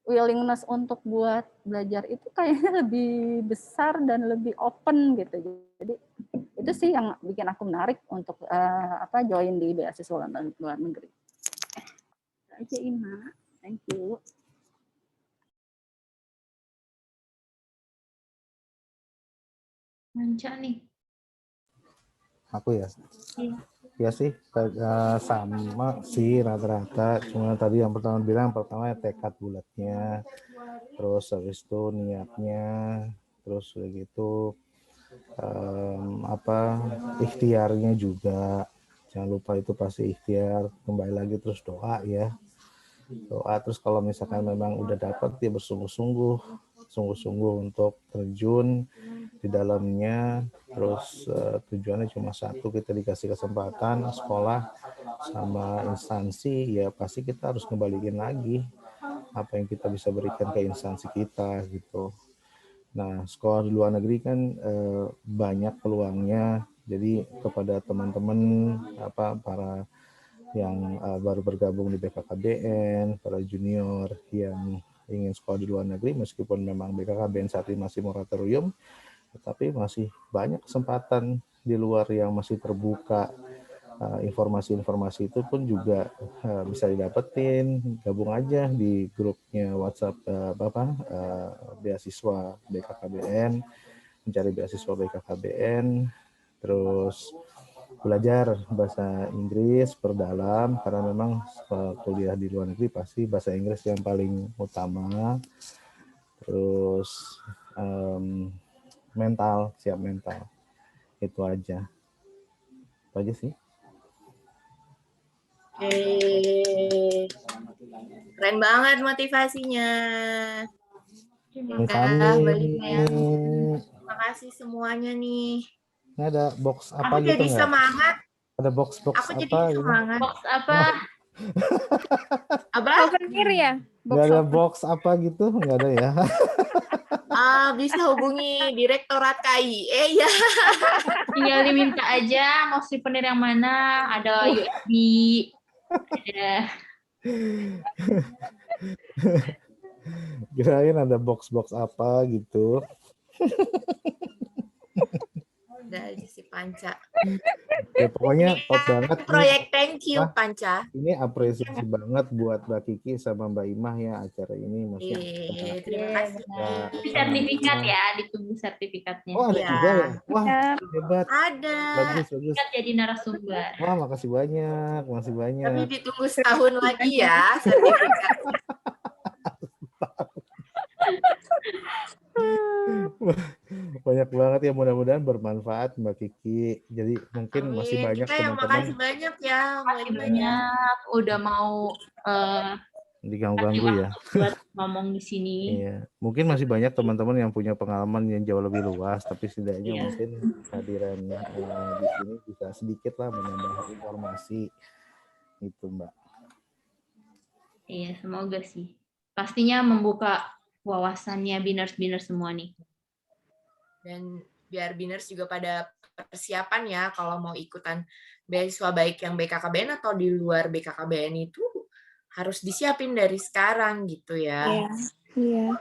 willingness untuk buat belajar itu kayaknya lebih besar dan lebih open gitu. Jadi itu sih yang bikin aku menarik untuk join di beasiswa luar negeri. Aja Ima, thank you. Manca nih. Aku ya. Iya. Ya sih, sama sih rata-rata. Cuma tadi yang pertama bilang, pertama tekad bulatnya, terus habis itu niatnya, terus begitu ikhtiarnya juga. Jangan lupa itu pasti ikhtiar. Kembali lagi terus doa ya. Doa, terus kalau misalkan memang udah dapat, dia bersungguh-sungguh untuk terjun di dalamnya. Terus tujuannya cuma satu, kita dikasih kesempatan sekolah sama instansi, ya pasti kita harus kembaliin lagi apa yang kita bisa berikan ke instansi kita gitu. Nah, sekolah di luar negeri kan banyak peluangnya. Jadi kepada teman-teman para yang baru bergabung di BKKBN, para junior yang ingin sekolah di luar negeri, meskipun memang BKKBN saat ini masih moratorium, tetapi masih banyak kesempatan di luar yang masih terbuka. Informasi-informasi itu pun juga bisa didapetin. Gabung aja di grupnya WhatsApp beasiswa BKKBN, mencari beasiswa BKKBN, terus belajar bahasa Inggris perdalam, karena memang kuliah di luar negeri pasti bahasa Inggris yang paling utama. Terus mental, siap mental. Itu aja sih. Keren banget motivasinya. Terima kasih semuanya nih. Ini ada box apa aku gitu jadi nggak? Semangat. Ada box Aku apa jadi semangat. Box apa? Apa? Souvenir ya? Nggak ada box apa gitu? Nggak ada ya? Bisa hubungi Direktorat KIE ya. Tinggal diminta aja mau souvenir yang mana, ada USB, ada. Kirain ada box-box apa gitu. Udah aja si Panca. Ya pokoknya top banget. Proyek thank you Panca. Ini apresiasi banget buat Mbak Kiki sama Mbak Imah ya, acara ini. Terima kasih. Sertifikat ya, ditunggu sertifikatnya. Oh ada juga ya? Wah hebat. Ada. Bagus. Sertifikat jadi narasumber. Wah makasih banyak. Tapi ditunggu setahun lagi ya sertifikat. Banyak banget ya, mudah-mudahan bermanfaat Mbak Kiki. Jadi mungkin masih banyak teman-teman. Makasih banyak ya. Makasih banyak udah mau diganggu-ganggu ya. Buat ngomong di sini. Iya, mungkin masih banyak teman-teman yang punya pengalaman yang jauh lebih luas, tapi setidaknya mungkin kehadiran di sini bisa sedikit lah menambah informasi itu, Mbak. Iya, semoga sih. Pastinya membuka wawasannya biners-biners semua nih. Dan biar biners juga pada persiapan ya kalau mau ikutan beasiswa baik yang BKKBN atau di luar BKKBN itu harus disiapin dari sekarang gitu ya. Iya.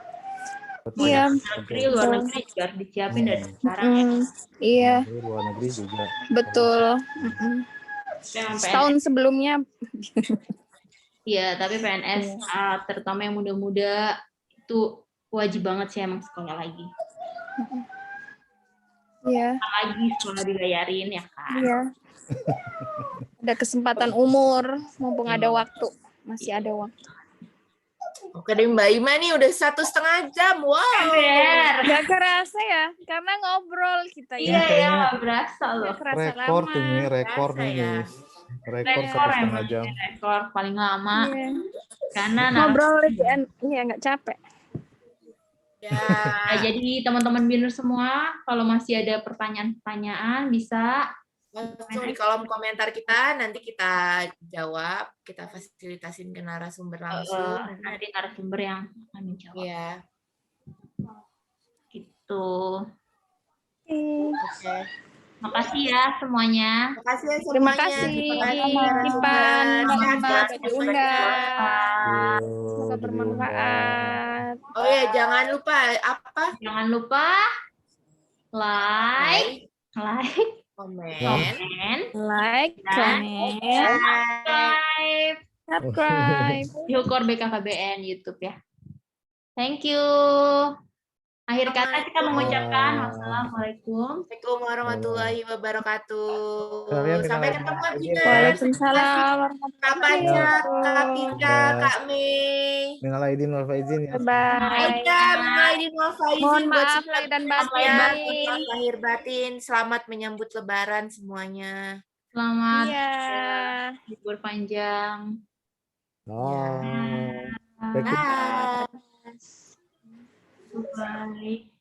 Iya. Luar negeri juga harus disiapin dari sekarang. Iya. Luar negeri juga. Betul. Setahun sebelumnya. Iya, tapi PNS terutama yang muda-muda itu wajib banget sih emang sekolah lagi. Iya, Lagi sekolah dibayarin ya kan. iya. Ada kesempatan umur, mumpung ada waktu. Masih ada waktu. Oke deh Mbak Ima nih udah 1,5 jam. Wow. Ber. Gak kerasa ya, karena ngobrol kita Iya ya. ya, nggak berasa loh. Gak kerasa Rekor lama. ini, rekor Berasa nih ya. guys. Rekor Rekor 1,5 emang jam. ini rekor paling lama Iya. karena Ngobrol lagi, iya nggak capek. Ya. Nah, jadi teman-teman Binner semua, kalau masih ada pertanyaan-pertanyaan bisa Langsung di kolom komentar kita, nanti kita jawab, kita fasilitasin ke narasumber langsung. nanti narasumber yang akan menjawab. Iya, Gitu. oke. Makasih ya semuanya. Makasih ya Terima semuanya. kasih, Terima kasih Ipan, narasumber. Mbak Sehat-sehat udah semuanya. diundang. Yuk, Semoga diundang. bermanfaat. Oh ya, jangan lupa apa? Jangan lupa like, Komen, Like, dan comment, subscribe subscribe. Hilkor BKKBN YouTube ya. Thank you. Akhir kata kita mengucapkan wassalamualaikum. Assalamualaikum warahmatullahi wabarakatuh. Kalian Sampai minal ketemu aidin Bina. Waalaikumsalam Kak warahmatullahi Panca, Kak wabarakatuh. Tika, Kak Mei. Minal aidin wal faizin ya. Bye. Aida, minal aidin wal faizin Mohon buat maaf setiap lahir dan semuanya. batin. Lahir batin, selamat menyambut Lebaran semuanya. Selamat Iya. libur panjang. Oh. Bye. Bye.